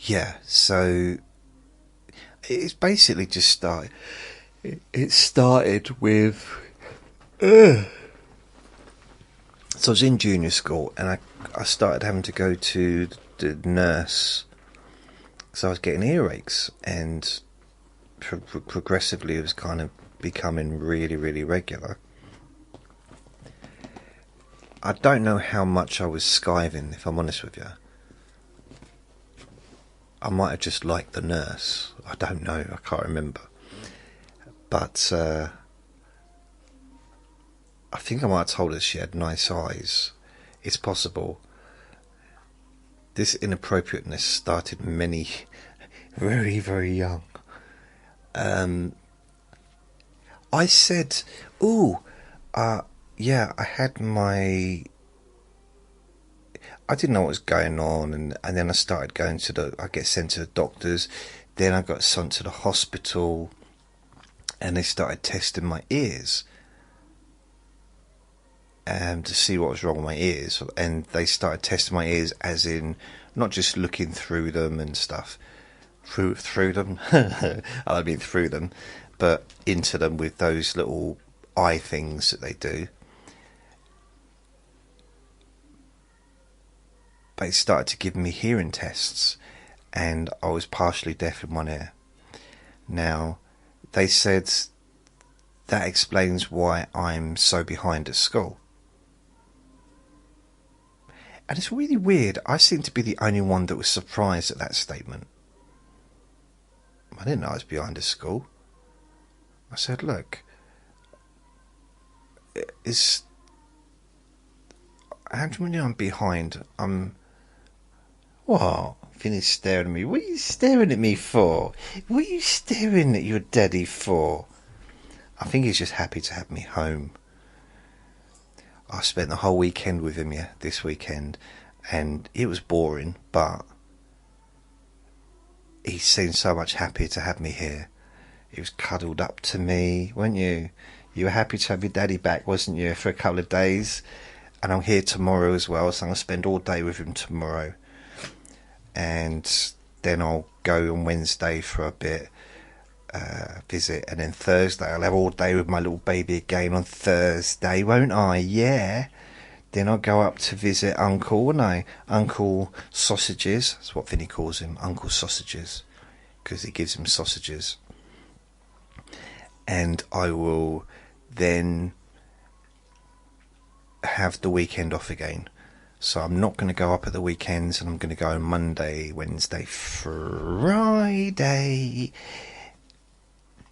yeah, so it's basically just started. It started with. So I was in junior school, and I started having to go to the nurse. So I was getting earaches, and progressively it was kind of becoming really, really regular. I don't know how much I was skiving, if I'm honest with you. I might have just liked the nurse. I don't know. I can't remember. But I think I might have told her she had nice eyes. It's possible. This inappropriateness started very, very young. I said, "Ooh, yeah, I had my." I didn't know what was going on, and then I started going to I get sent to the doctors, then I got sent to the hospital, and they started testing my ears to see what was wrong with my ears, and they started testing my ears as in not just looking through them and stuff, through them, I don't mean through them, but into them with those little eye things that they do. They started to give me hearing tests, and I was partially deaf in one ear. Now, they said that explains why I'm so behind at school. And it's really weird. I seem to be the only one that was surprised at that statement. I didn't know I was behind at school. I said, look, how do you mean I'm behind? What? Finished staring at me. What are you staring at me for? What are you staring at your daddy for? I think he's just happy to have me home. I spent the whole weekend with him, this weekend, and it was boring, but he seemed so much happier to have me here. He was cuddled up to me, weren't you? You were happy to have your daddy back, wasn't you, for a couple of days? And I'm here tomorrow as well, so I'm going to spend all day with him tomorrow. And then I'll go on Wednesday for a bit, visit, and then Thursday I'll have all day with my little baby again on Thursday, won't I? Yeah. Then I'll go up to visit Uncle, won't I? Uncle Sausages, that's what Vinny calls him, Uncle Sausages, because he gives him sausages. And I will then have the weekend off again. So I'm not going to go up at the weekends, and I'm going to go on Monday, Wednesday, Friday.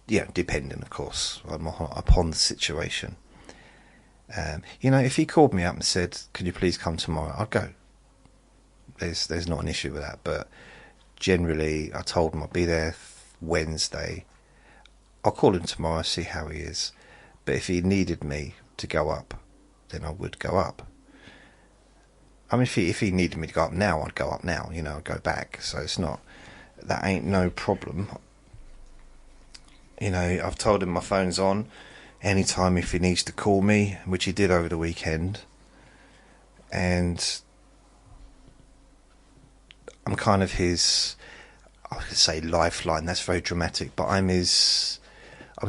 Yeah, depending, of course, upon the situation. If he called me up and said, "Could you please come tomorrow?" I'd go. There's not an issue with that. But generally, I told him I'll be there Wednesday. I'll call him tomorrow, see how he is. But if he needed me to go up, then I would go up. I mean, if he needed me to go up now, I'd go up now. I'd go back. So that ain't no problem. I've told him my phone's on anytime if he needs to call me, which he did over the weekend. And I'm kind of his, I could say lifeline, that's very dramatic, but I'm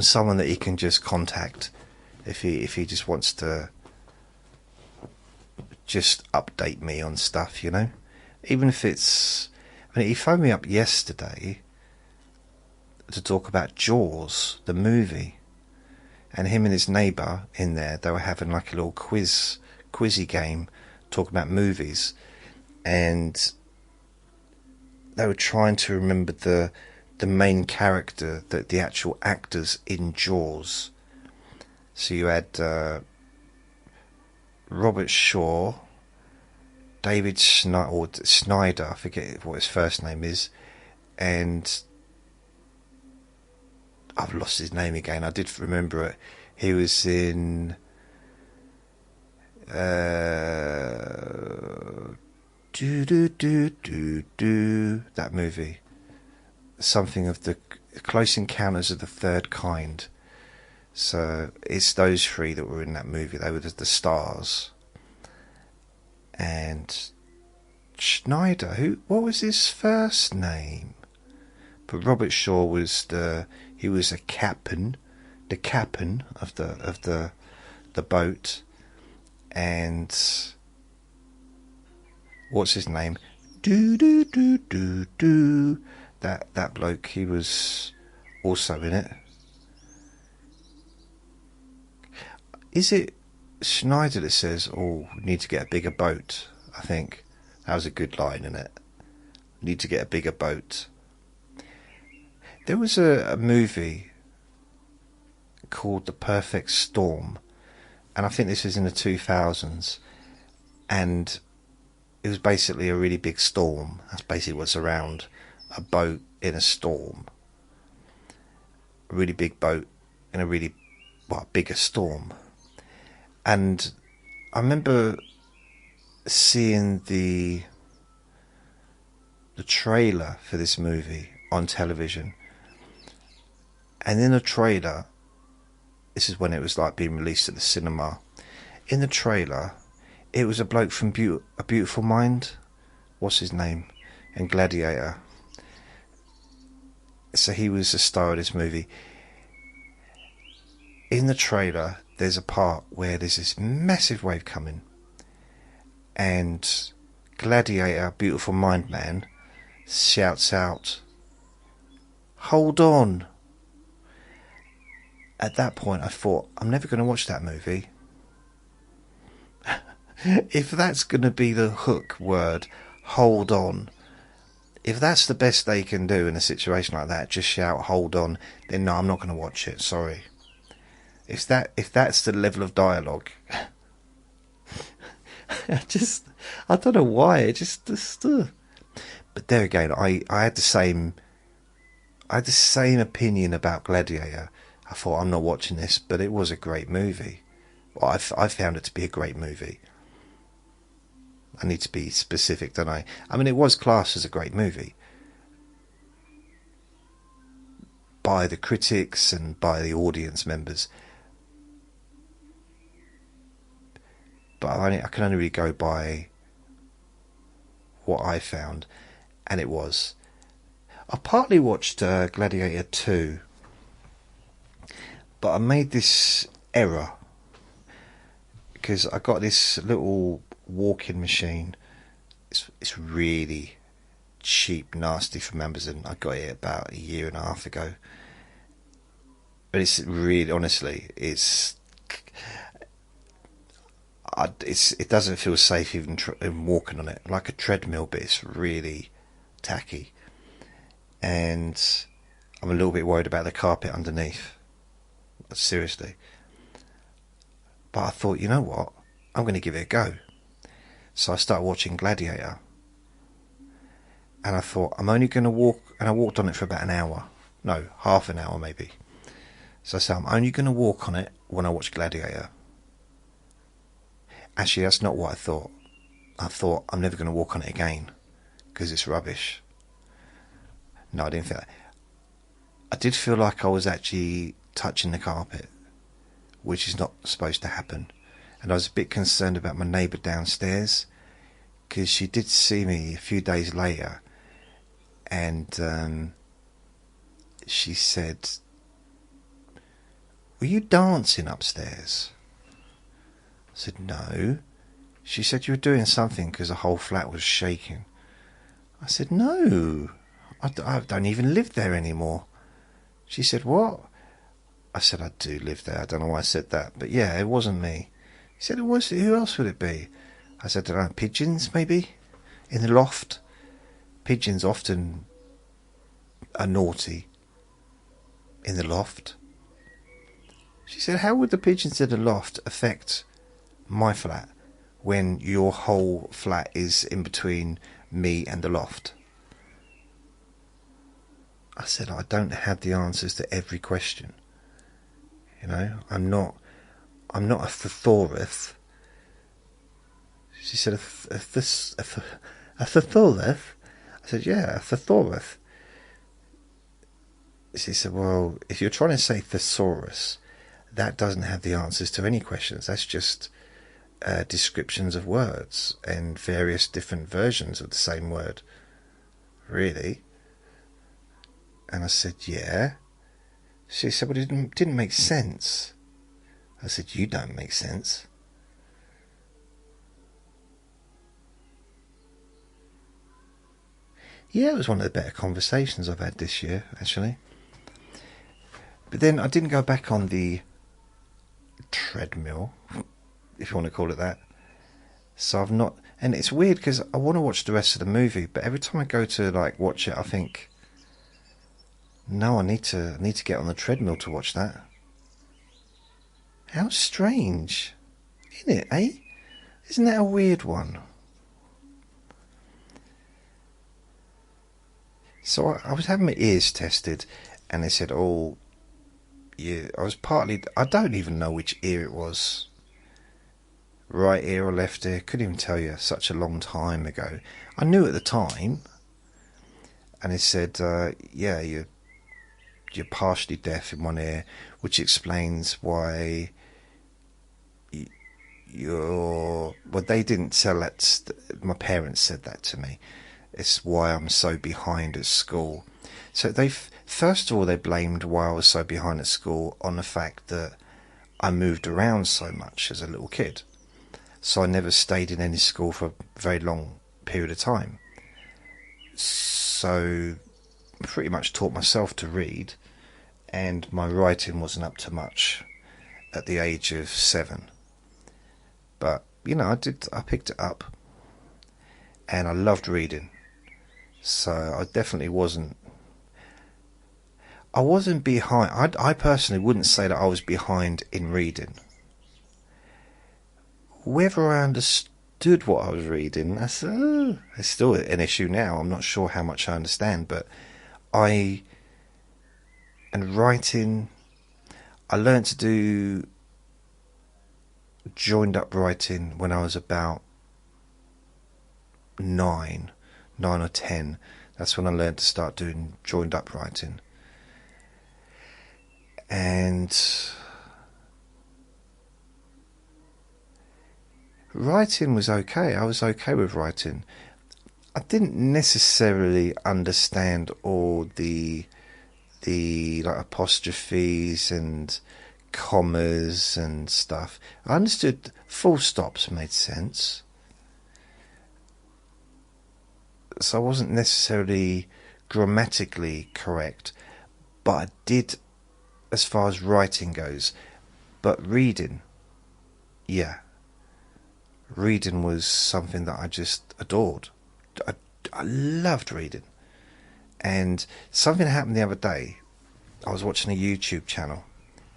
someone that he can just contact if he just wants to just update me on stuff, even if it's, he phoned me up yesterday to talk about Jaws, the movie, and him and his neighbour in there, they were having like a little quizzy game talking about movies, and they were trying to remember the main character, the actual actors in Jaws. So you had Robert Shaw, David Snyder, I forget what his first name is, and I've lost his name again. I did remember it. He was in that movie, something of the Close Encounters of the Third Kind. So it's those three that were in that movie. They were the stars. And Schneider. What was his first name? But Robert Shaw was he was a captain, the captain of the boat, and what's his name? That bloke, he was also in it. Is it Schneider that says, "Oh, we need to get a bigger boat"? I think that was a good line, isn't it? Need to get a bigger boat. There was a movie called The Perfect Storm, and I think this was in the 2000s, and it was basically a really big storm. That's basically what's around a boat in a storm. A really big boat in a really bigger storm. And I remember seeing the trailer for this movie on television, and in the trailer, this is when it was like being released at the cinema. In the trailer, it was a bloke from A Beautiful Mind. What's his name? And Gladiator. So he was the star of this movie. In the trailer, there's a part where there's this massive wave coming, and Gladiator, Beautiful Mind Man, shouts out, "Hold on." At that point I thought, I'm never going to watch that movie. If that's going to be the hook word, hold on, if that's the best they can do in a situation like that, just shout hold on, then no, I'm not going to watch it, sorry. If that's the level of dialogue, I don't know why, it just but there again, I had the same opinion about Gladiator. I thought, I'm not watching this, but it was a great movie. Well, I found it to be a great movie. I need to be specific, don't I? I mean, it was classed as a great movie by the critics and by the audience members. But I can only really go by what I found, and it was. I partly watched Gladiator 2, but I made this error because I got this little walking machine. It's really cheap, nasty from Amazon. I got it about a year and a half ago, but it's really, honestly, it doesn't feel safe even walking on it, like a treadmill, but it's really tacky, and I'm a little bit worried about the carpet underneath, seriously. But I thought, you know what, I'm going to give it a go. So I started watching Gladiator, and I thought, I'm only going to walk, and I walked on it for about an hour, no, half an hour maybe. So I said, I'm only going to walk on it when I watch Gladiator. Actually, that's not what I thought. I thought, I'm never going to walk on it again because it's rubbish. No, I didn't feel that. I did feel like I was actually touching the carpet, which is not supposed to happen. And I was a bit concerned about my neighbour downstairs, because she did see me a few days later, and she said, "Were you dancing upstairs?" I said, "No." She said, "You were doing something because the whole flat was shaking." I said, "No, I don't even live there anymore." She said, "What?" I said, "I do live there." I don't know why I said that, but yeah, it wasn't me. She said, "It was. Who else would it be?" I said, "I don't know, pigeons maybe in the loft." Pigeons often are naughty in the loft. She said, "How would the pigeons in the loft affect my flat when your whole flat is in between me and the loft?" I said, "I don't have the answers to every question. You know, I'm not a thesaurus." She said, a thesaurus?" I said, "Yeah, a thesaurus." She said, "Well, if you're trying to say thesaurus, that doesn't have the answers to any questions. That's just descriptions of words and various different versions of the same word. Really? And I said, yeah. She said, well, it didn't make sense. I said, you don't make sense. Yeah, it was one of the better conversations I've had this year, actually. But then I didn't go back on the treadmill, if you want to call it that. So I've not... And it's weird because I want to watch the rest of the movie, but every time I go to like watch it, I think, no, I need to get on the treadmill to watch that. How strange, isn't it, eh? Isn't that a weird one? So I was having my ears tested, and they said, oh, yeah, I don't even know which ear it was. Right ear or left ear, couldn't even tell you, such a long time ago. I knew at the time, and it said, yeah, you're partially deaf in one ear, which explains why well, they didn't tell that, my parents said that to me. It's why I'm so behind at school. So first of all, they blamed why I was so behind at school on the fact that I moved around so much as a little kid. So I never stayed in any school for a very long period of time. So I pretty much taught myself to read, and my writing wasn't up to much at the age of 7. But, you know, I picked it up, and I loved reading. So I definitely wasn't behind. I personally wouldn't say that I was behind in reading. Whether I understood what I was reading, it's still an issue now. I'm not sure how much I understand, but writing, I learned to do joined up writing when I was about 9 or 10. That's when I learned to start doing joined up writing. And writing was okay. I was okay with writing. I didn't necessarily understand all the like apostrophes and commas and stuff. I understood full stops made sense. So I wasn't necessarily grammatically correct, but I did as far as writing goes. But reading, yeah. Reading was something that I just adored. I loved reading. And something happened the other day. I was watching a YouTube channel,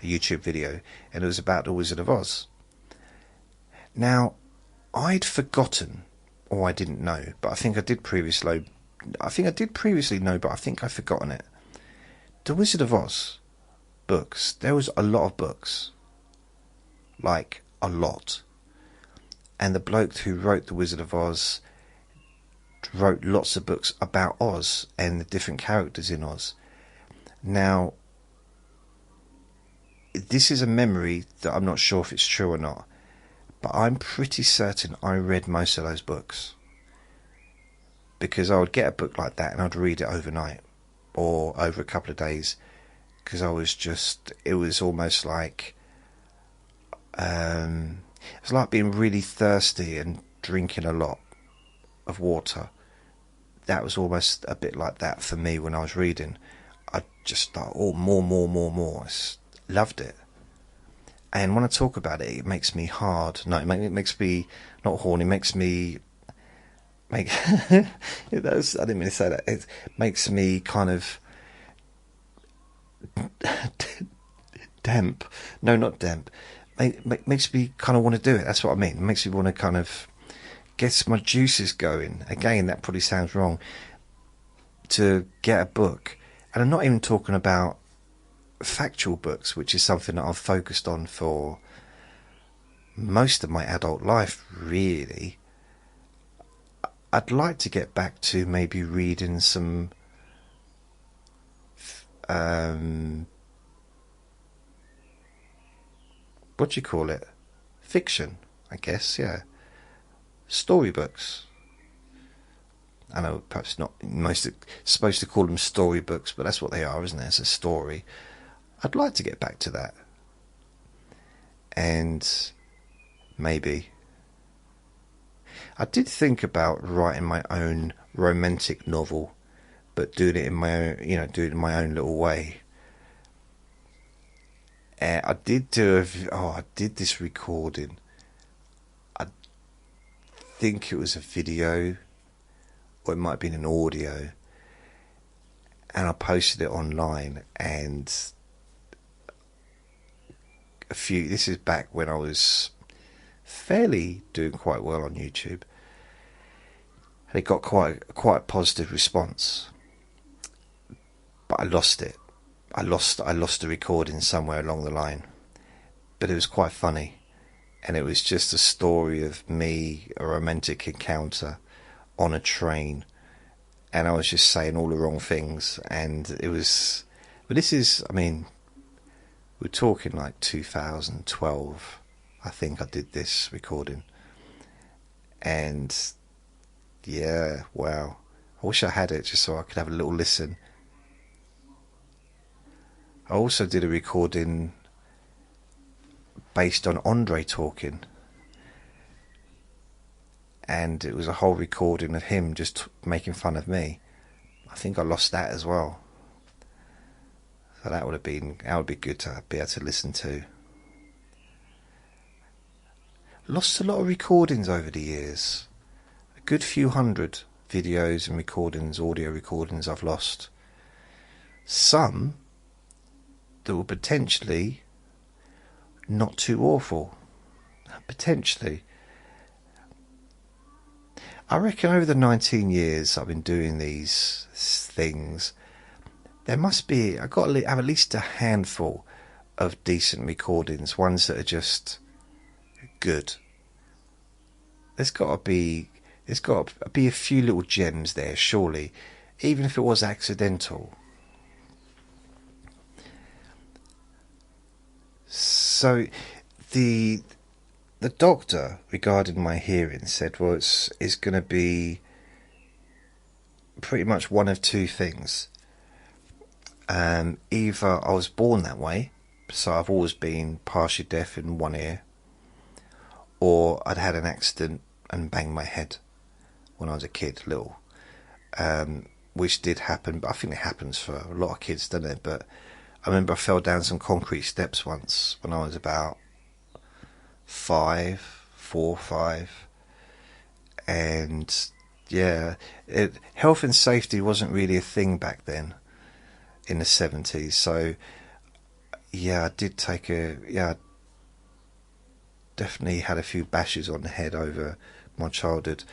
a YouTube video, and it was about the Wizard of Oz. Now, I'd forgotten, or I didn't know, but I think I did previously know, but I think I've forgotten it. The Wizard of Oz books, there was a lot of books. Like, a lot. And the bloke who wrote The Wizard of Oz wrote lots of books about Oz and the different characters in Oz. Now, this is a memory that I'm not sure if it's true or not, but I'm pretty certain I read most of those books, because I would get a book like that and I'd read it overnight or over a couple of days, because it was almost like it's like being really thirsty and drinking a lot of water. That was almost a bit like that for me when I was reading. I just thought, oh, more. I loved it. And when I talk about it, it makes me hard. No, it makes me not horny. It makes me I didn't mean to say that. It makes me kind of damp. No, not damp. Makes me kind of want to do it. That's what I mean. It makes me want to kind of get my juices going. Again, that probably sounds wrong. To get a book. And I'm not even talking about factual books, which is something that I've focused on for most of my adult life, really. I'd like to get back to maybe reading some what do you call it? Fiction. I guess, yeah. Storybooks. I know perhaps not most supposed to call them storybooks, but that's what they are, isn't it? It's a story. I'd like to get back to that. And maybe I did think about writing my own romantic novel, but doing it in my own, doing it in my own little way. I did I did this recording. I think it was a video, or it might have been an audio, and I posted it online. And this is back when I was fairly doing quite well on YouTube, and it got quite a positive response. But I lost it. I lost the recording somewhere along the line, but it was quite funny, and it was just a story of me, a romantic encounter on a train, and I was just saying all the wrong things, and it was. But this is, I mean, we're talking like 2012. I think I did this recording, and yeah, wow. I wish I had it just so I could have a little listen. I also did a recording based on Andre talking, and it was a whole recording of him just making fun of me. I think I lost that as well, so that would be good to be able to listen to. Lost a lot of recordings over the years, a good few hundred videos and recordings, audio recordings I've lost. Some that were potentially not too awful. Potentially. I reckon over the 19 years I've been doing these things, there must be, I've got to have at least a handful of decent recordings, ones that are just good. There's got to be a few little gems there, surely, even if it was accidental. So the doctor regarding my hearing said, well, it's going to be pretty much one of two things. Either I was born that way, so I've always been partially deaf in one ear, or I'd had an accident and banged my head when I was a kid, little, which did happen, but I think it happens for a lot of kids, doesn't it? But I remember I fell down some concrete steps once when I was about 4 or 5, and yeah, health and safety wasn't really a thing back then in the 70s. So yeah, I did definitely had a few bashes on the head over my childhood,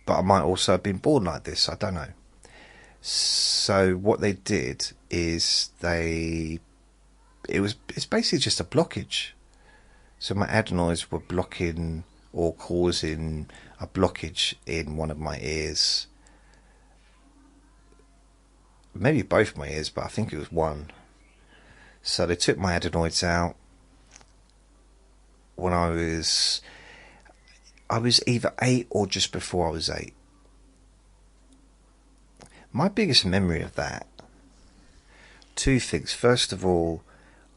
but I might also have been born like this, I don't know. So what they did is it's basically just a blockage. So my adenoids were blocking or causing a blockage in one of my ears. Maybe both my ears, but I think it was one. So they took my adenoids out when I was either 8 or just before I was 8. My biggest memory of that, two things. First of all,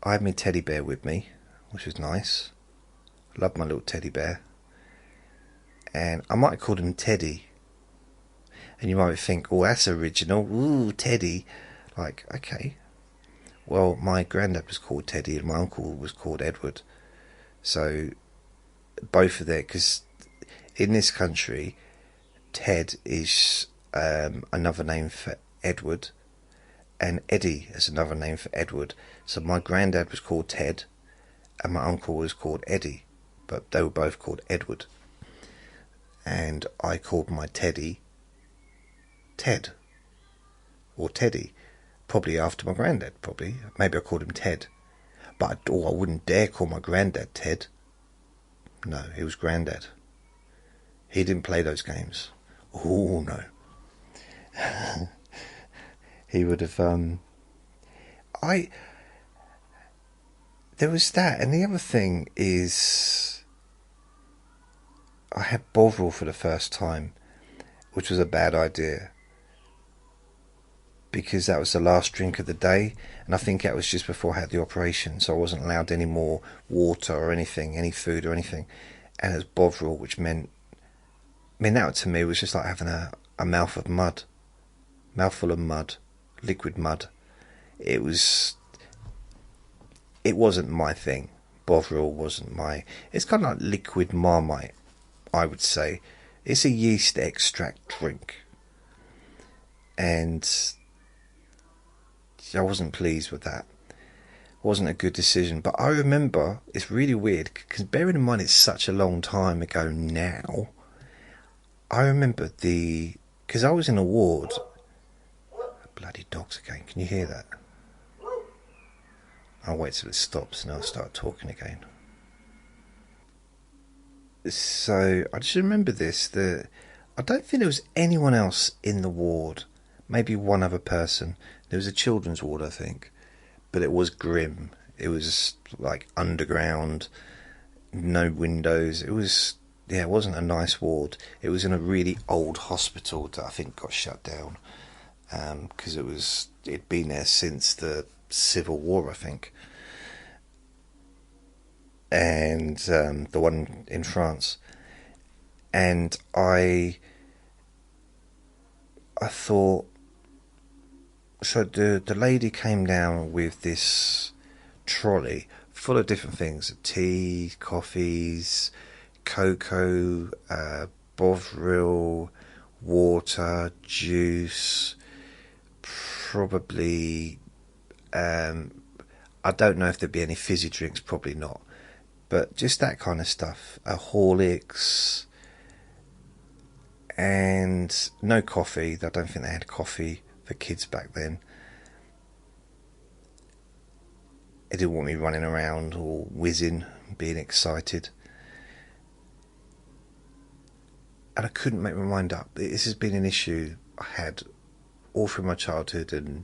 I had my teddy bear with me, which was nice. I love my little teddy bear. And I might have called him Teddy. And you might think, oh, that's original. Ooh, Teddy. Like, okay. Well, my granddad was called Teddy and my uncle was called Edward. So, both of them, because in this country, Ted is another name for Edward, and Eddie is another name for Edward. So my granddad was called Ted and my uncle was called Eddie, but they were both called Edward, and I called my teddy Ted or Teddy, probably after my granddad. Maybe I called him Ted, but I wouldn't dare call my granddad Ted. No, he was granddad. He didn't play those games. Oh no. He would have there was that, and the other thing is I had Bovril for the first time, which was a bad idea, because that was the last drink of the day, and I think that was just before I had the operation, so I wasn't allowed any more water or anything, any food or anything, and it was Bovril, which meant, that to me was just like having a mouthful of mud, liquid mud. It wasn't my thing. Bovril wasn't my... It's kind of like liquid Marmite, I would say. It's a yeast extract drink. And I wasn't pleased with that. It wasn't a good decision. But I remember, it's really weird, because bearing in mind it's such a long time ago now, I remember because I was in a ward... Bloody dogs again, can you hear that? I'll wait till it stops and I'll start talking again. So I just remember this, that I don't think there was anyone else in the ward, maybe one other person. There was a children's ward, I think, but it was grim. It was like underground, no windows. It wasn't a nice ward. It was in a really old hospital that I think got shut down, because it'd been there since the Civil War, I think, and the one in France. And I thought, so the lady came down with this trolley full of different things: tea, coffees, cocoa, Bovril, water, juice, probably I don't know if there'd be any fizzy drinks, probably not, but just that kind of stuff. Horlicks, and no coffee. I don't think they had coffee for kids back then. They didn't want me running around or whizzing, being excited. And I couldn't make my mind up. This has been an issue I had all through my childhood, and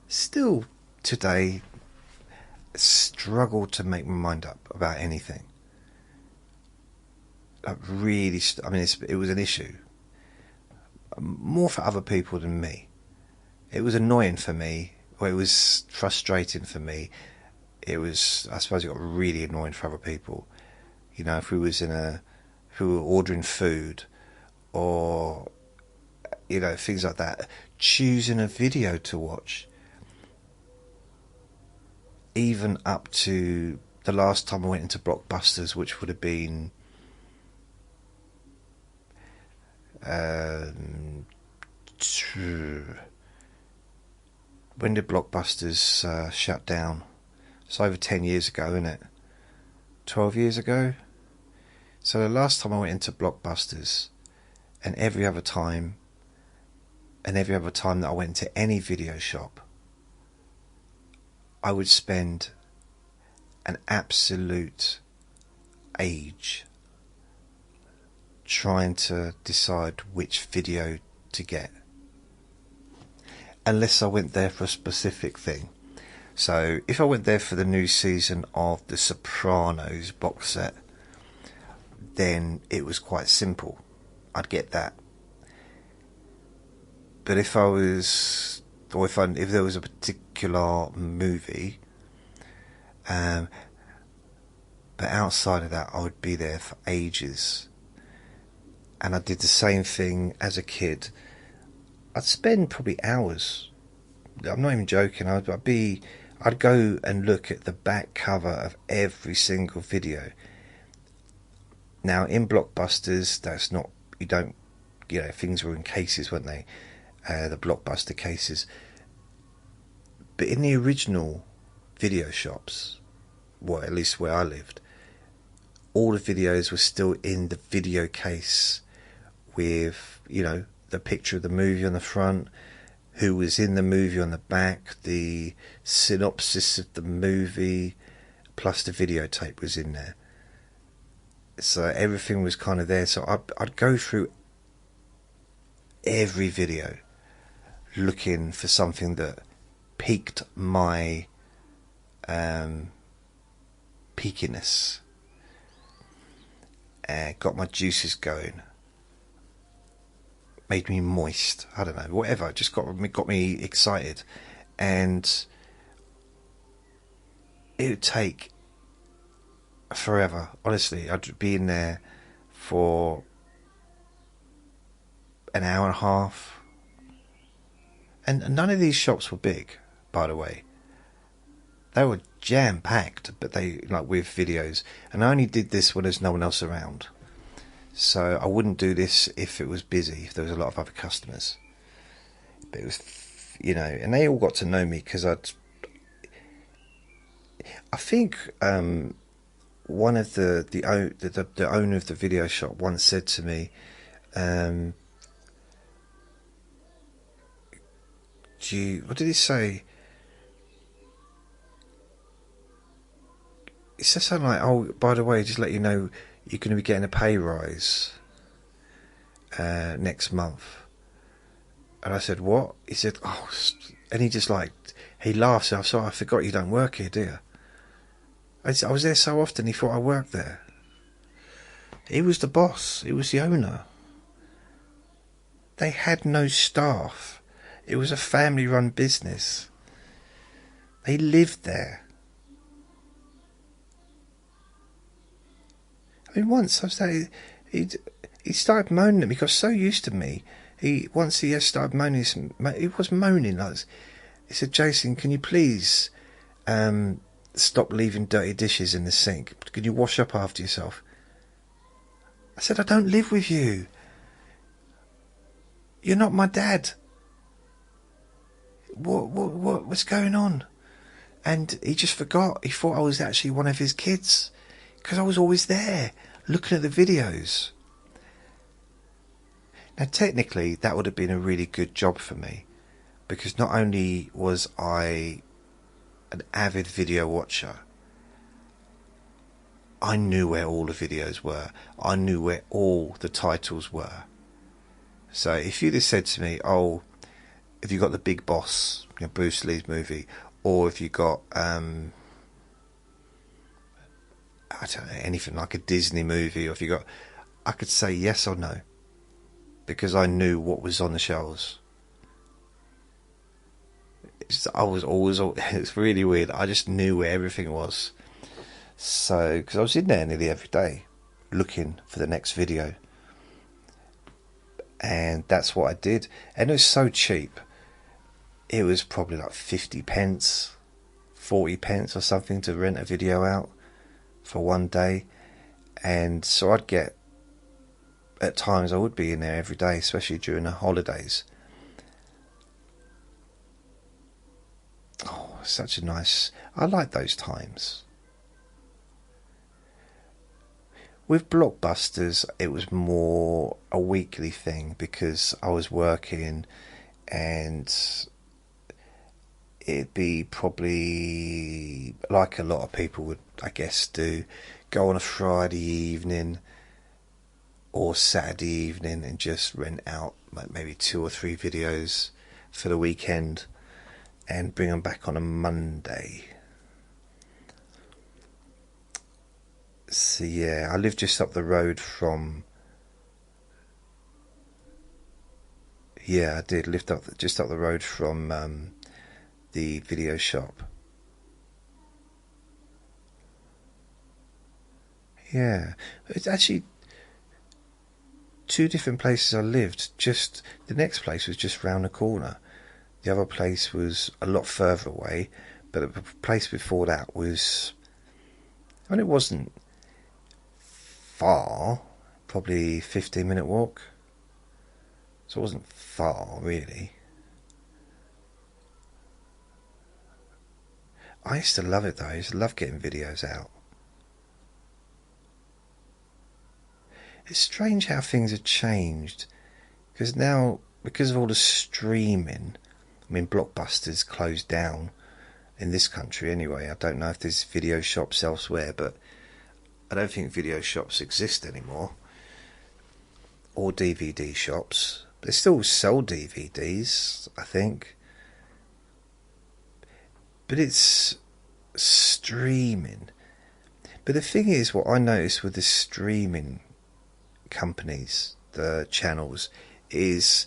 still today struggle to make my mind up about anything. It was an issue, more for other people than me. It was annoying for me, or it was frustrating for me. I suppose it got really annoying for other people. If we were ordering food, or things like that, choosing a video to watch, even up to the last time I went into Blockbusters, which would have been when did Blockbusters shut down? It's over 10 years ago, isn't it? 12 years ago? So the last time I went into Blockbusters, and every other time that I went to any video shop, I would spend an absolute age trying to decide which video to get, unless I went there for a specific thing. So if I went there for the new season of The Sopranos box set, then it was quite simple. I'd get that. But if there was a particular movie, but outside of that, I would be there for ages. And I did the same thing as a kid. I'd spend probably hours. I'm not even joking. I'd go and look at the back cover of every single video. Now in Blockbusters, that's not, you don't, things were in cases, weren't they? The Blockbuster cases. But in the original video shops, well, at least where I lived, all the videos were still in the video case with, the picture of the movie on the front, who was in the movie on the back, the synopsis of the movie, plus the videotape was in there. So everything was kind of there. So I'd go through every video looking for something that piqued my peakiness. Got my juices going. Made me moist. I don't know, whatever. Just got me excited. And it would take forever. Honestly, I'd be in there for an hour and a half. And none of these shops were big, by the way. They were jam-packed, but they with videos. And I only did this when there's no one else around. So I wouldn't do this if it was busy, if there was a lot of other customers. But it was, and they all got to know me because I think one of the owner of the video shop once said to me, what did he say? He said something like, "Oh, by the way, just let you know, you're going to be getting a pay rise next month." And I said, "What?" He said, "Oh," and he laughs. "I'm sorry, I forgot you don't work here, do you?" I was there so often, he thought I worked there. He was the boss. He was the owner. They had no staff. It was a family-run business. They lived there. I mean, once I was there, he started moaning at me. He got so used to me. Once he started moaning, he was moaning. He said, "Jason, can you please stop leaving dirty dishes in the sink? Can you wash up after yourself?" I said, "I don't live with you. You're not my dad. What's going on?" And he just forgot. He thought I was actually one of his kids. Because I was always there, looking at the videos. Now, technically, that would have been a really good job for me. Because not only was I an avid video watcher, I knew where all the videos were. I knew where all the titles were. So if you'd have said to me, "Oh, if you got The Big Boss, Bruce Lee's movie, or if you got... I don't know, anything like a Disney movie, or if you got," I could say yes or no, because I knew what was on the shelves. It's really weird. I just knew where everything was. So, because I was in there nearly every day, looking for the next video, and that's what I did. And it was so cheap. It was probably like 50p, 40p or something to rent a video out for one day. And so I'd get, at times I would be in there every day, especially during the holidays. Oh, such a nice... I like those times. With Blockbusters, it was more a weekly thing because I was working, and it'd be probably, like a lot of people would, I guess, do, go on a Friday evening or Saturday evening and just rent out like maybe 2 or 3 videos for the weekend and bring them back on a Monday. So yeah, I live just up the road from... Yeah, I did live just up the road from the video shop. Yeah, it's actually 2 different places I lived. Just the next place was just round the corner. The other place was a lot further away, but the place before that was... I mean, it wasn't far, probably 15-minute walk. So it wasn't far, really. I used to love it though. I used to love getting videos out. It's strange how things have changed. Because now, because of all the streaming, I mean, Blockbusters closed down in this country anyway. I don't know if there's video shops elsewhere, but I don't think video shops exist anymore. Or DVD shops. They still sell DVDs, I think. But it's streaming. But the thing is, what I noticed with the streaming companies, the channels, is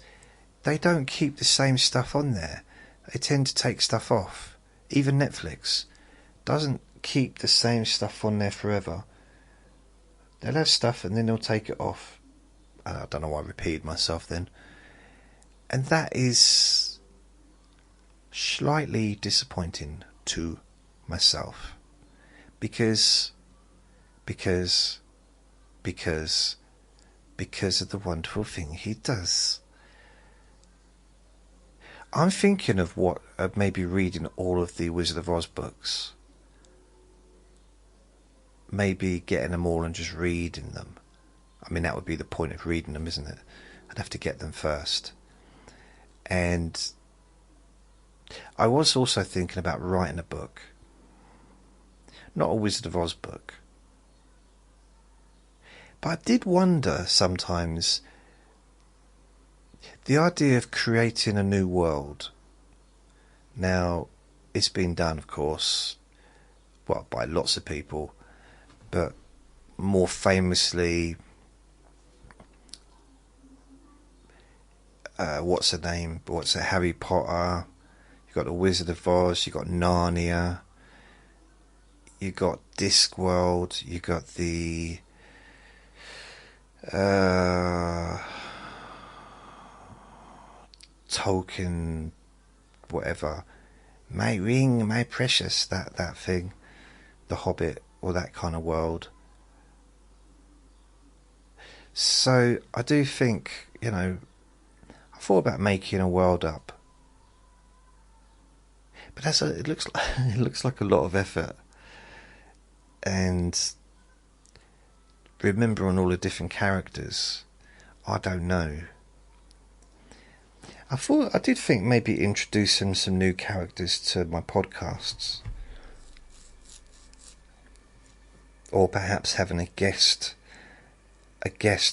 they don't keep the same stuff on there. They tend to take stuff off. Even Netflix doesn't keep the same stuff on there forever. They'll have stuff and then they'll take it off. I don't know why I repeated myself then. And that is slightly disappointing to myself. Because of the wonderful thing he does. I'm thinking of maybe reading all of the Wizard of Oz books. Maybe getting them all and just reading them. I mean, that would be the point of reading them, isn't it? I'd have to get them first. And I was also thinking about writing a book. Not a Wizard of Oz book. But I did wonder sometimes, the idea of creating a new world. Now, it's been done, of course, well, by lots of people, but more famously, Harry Potter, you've got the Wizard of Oz, you've got Narnia, you've got Discworld, you've got the Tolkien, whatever, my ring, my precious, that thing, the Hobbit, or that kind of world. So I do think, I thought about making a world up, but it looks like a lot of effort, and remembering all the different characters, I don't know. I did think maybe introducing some new characters to my podcasts, or perhaps having a guest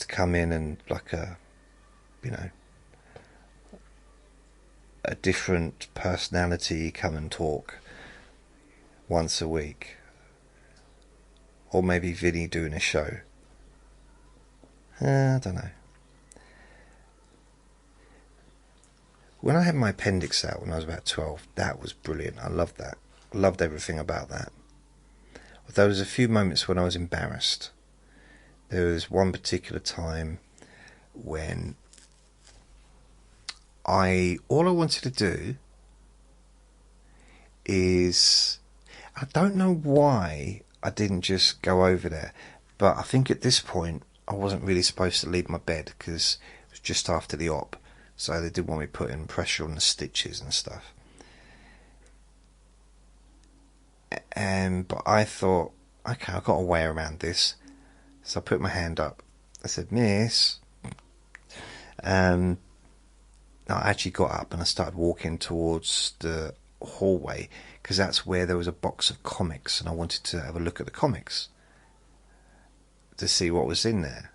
come in and like a different personality come and talk once a week, or maybe Vinny doing a show. I don't know. When I had my appendix out when I was about 12, that was brilliant. I loved that. I loved everything about that. There was a few moments when I was embarrassed. There was one particular time when all I wanted to do is, I don't know why I didn't just go over there, but I think at this point I wasn't really supposed to leave my bed because it was just after the op, so they didn't want me putting pressure on the stitches and stuff. But I thought, okay, I've got a way around this. So I put my hand up. I said, "Miss." I actually got up and I started walking towards the hallway, because that's where there was a box of comics, and I wanted to have a look at the comics to see what was in there.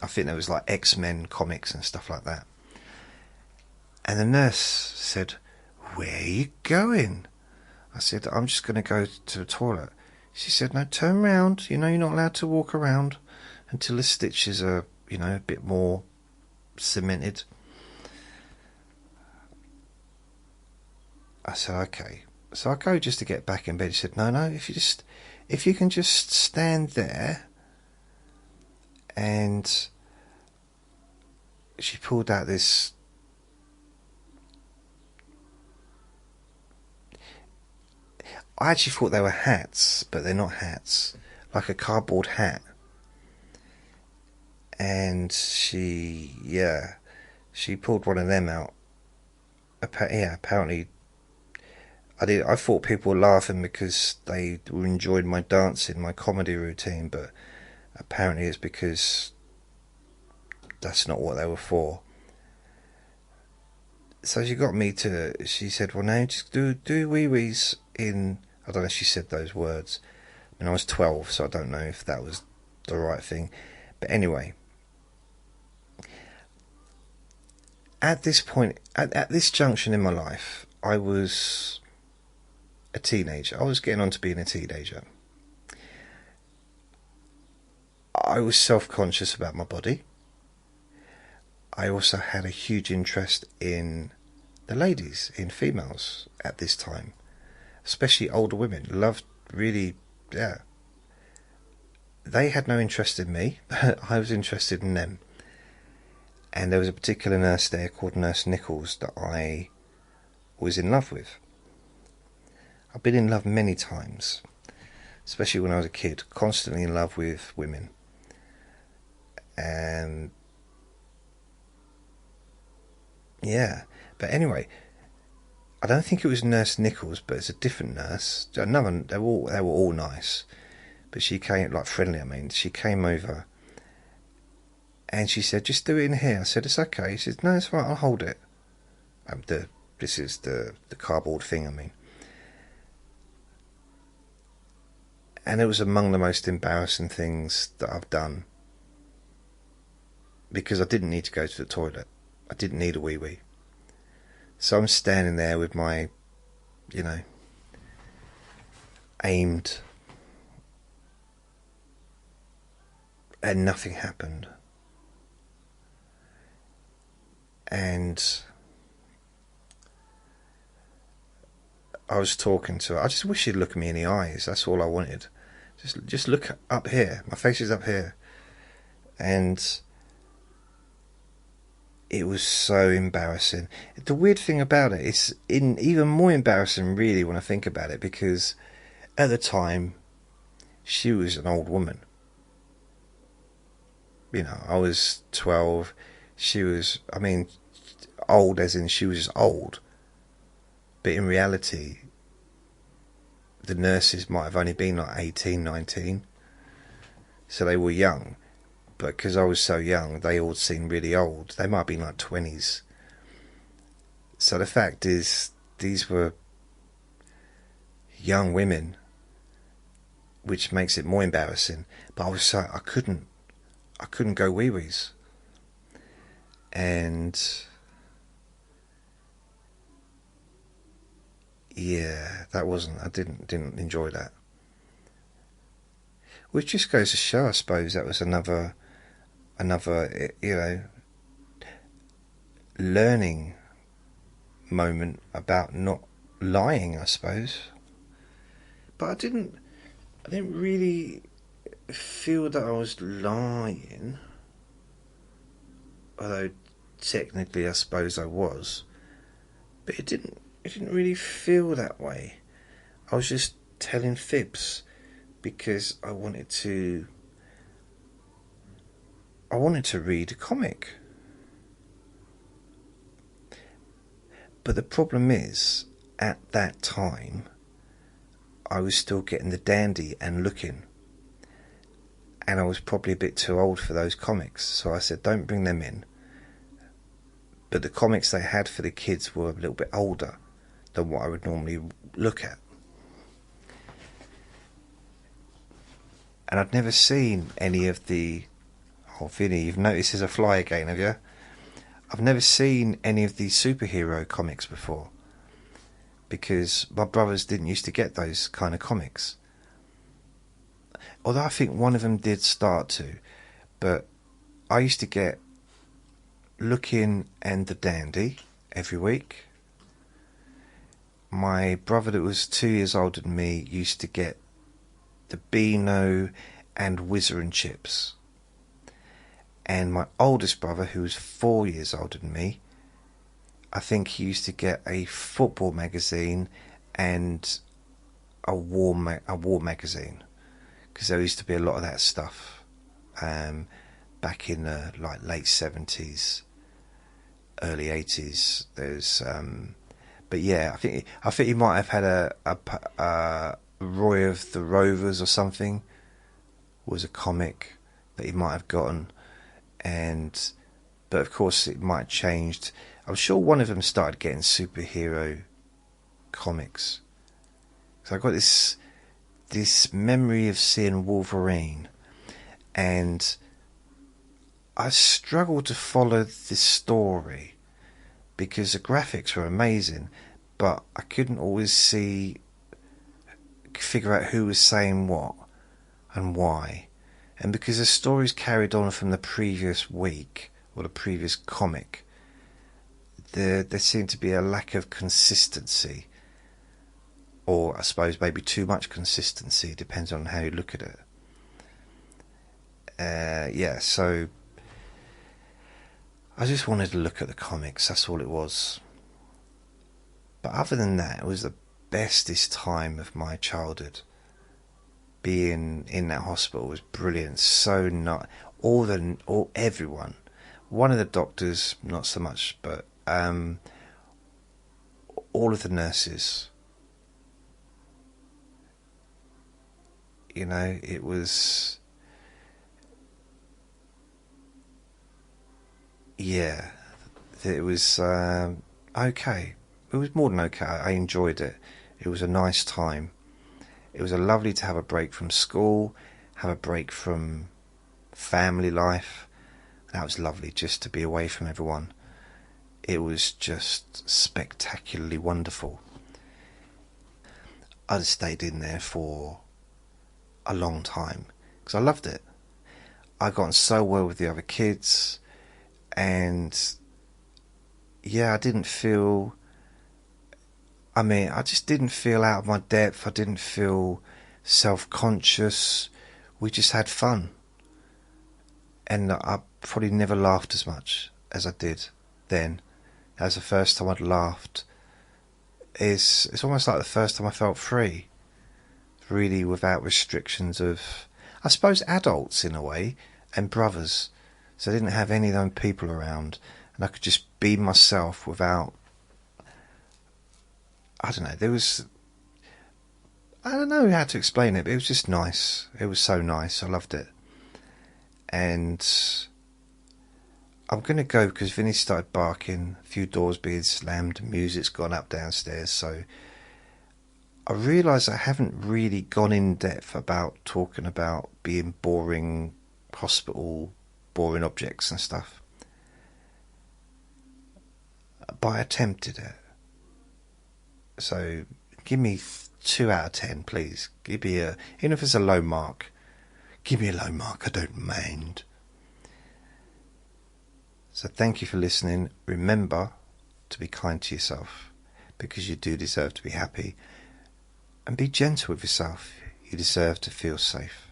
I think there was like X-Men comics and stuff like that. And the nurse said, "Where are you going?" I said, "I'm just going to go to the toilet." She said, "No, turn round. You're not allowed to walk around until the stitches are, a bit more cemented." I said, "Okay." So I go just to get back in bed. She said, No, if you can just stand there." And she pulled out this, I actually thought they were hats, but they're not hats. Like a cardboard hat. And she pulled one of them out. Apparently, I thought people were laughing because they were enjoying my dancing, my comedy routine, but apparently it's because that's not what they were for. So she said, "Well, now just do wee-wees in," I don't know if she said those words. I mean, I was 12, so I don't know if that was the right thing. But anyway, at this point, at this junction in my life, I was a teenager. I was getting on to being a teenager. I was self-conscious about my body. I also had a huge interest in the ladies, in females at this time, especially older women. Loved, really, yeah. They had no interest in me. I was interested in them. And there was a particular nurse there called Nurse Nichols that I was in love with. I've been in love many times, especially when I was a kid, constantly in love with women. And yeah, but anyway, I don't think it was Nurse Nichols, but it's a different nurse. Another, they were all nice, but she came, like friendly. I mean, she came over, and she said, "Just do it in here." I said, "It's okay." She said, "No, it's right. I'll hold it." This is the cardboard thing. I mean, and it was among the most embarrassing things that I've done, because I didn't need to go to the toilet. I didn't need a wee-wee. So I'm standing there with my, aimed, and nothing happened. And I was talking to her. I just wish she'd look me in the eyes. That's all I wanted. Just look up here. My face is up here. And it was so embarrassing. The weird thing about it is even more embarrassing, really, when I think about it, because at the time, she was an old woman. I was 12. She was, old as in she was just old. But in reality, the nurses might have only been like 18, 19. So they were young. But because I was so young, they all seemed really old. They might have been like 20s. So the fact is, these were young women, which makes it more embarrassing. But I couldn't go wee-wees. And yeah, I didn't enjoy that. Which just goes to show, I suppose, that was another, learning moment about not lying, I suppose. But I didn't really feel that I was lying, although technically I suppose I was. But it didn't really feel that way. I was just telling fibs because I wanted to read a comic. But the problem is, at that time, I was still getting the dandy and looking. And I was probably a bit too old for those comics. So I said, don't bring them in. But the comics they had for the kids were a little bit older than what I would normally look at. And I'd never seen any of the... Oh, Vinny, you've noticed there's a fly again, have you? I've never seen any of these superhero comics before, because my brothers didn't used to get those kind of comics. Although I think one of them did start to, but I used to get Looking and the Dandy every week. My brother that was 2 years older than me used to get the Beano and Whizzer and Chips. And my oldest brother, who was 4 years older than me, I think he used to get a football magazine and a war magazine, because there used to be a lot of that stuff back in the late 70s, early 80s. There's but yeah, I think he might have had a Roy of the Rovers or something, was a comic that he might have gotten. But of course it might have changed. I'm sure one of them started getting superhero comics. So I got this memory of seeing Wolverine, and I struggled to follow this story because the graphics were amazing, but I couldn't always figure out who was saying what and why. And because the stories carried on from the previous week, or the previous comic, there seemed to be a lack of consistency. Or I suppose maybe too much consistency, depends on how you look at it. Yeah, so I just wanted to look at the comics, that's all it was. But other than that, it was the bestest time of my childhood. Being in that hospital was brilliant. So not everyone. One of the doctors, not so much, but all of the nurses. You know, it was, yeah, it was okay. It was more than okay. I enjoyed it. It was a nice time. It was lovely to have a break from school, have a break from family life. That was lovely, just to be away from everyone. It was just spectacularly wonderful. I stayed in there for a long time because I loved it. I got on so well with the other kids, and yeah, I just didn't feel out of my depth. I didn't feel self-conscious. We just had fun, and I probably never laughed as much as I did then. That was the first time I'd laughed. It's almost like the first time I felt free, really, without restrictions of, I suppose, adults in a way, and brothers. So I didn't have any of them people around, and I could just be myself without, I don't know, I don't know how to explain it, but it was just nice. It was so nice. I loved it. And I'm going to go because Vinny started barking, a few doors being slammed, music's gone up downstairs, so I realise I haven't really gone in depth about talking about being boring, hospital, boring objects and stuff. But I attempted it. So give me 2 out of 10, please. Give me even if it's a low mark, give me a low mark, I don't mind. So thank you for listening. Remember to be kind to yourself, because you do deserve to be happy. And be gentle with yourself. You deserve to feel safe.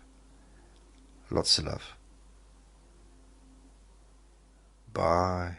Lots of love. Bye.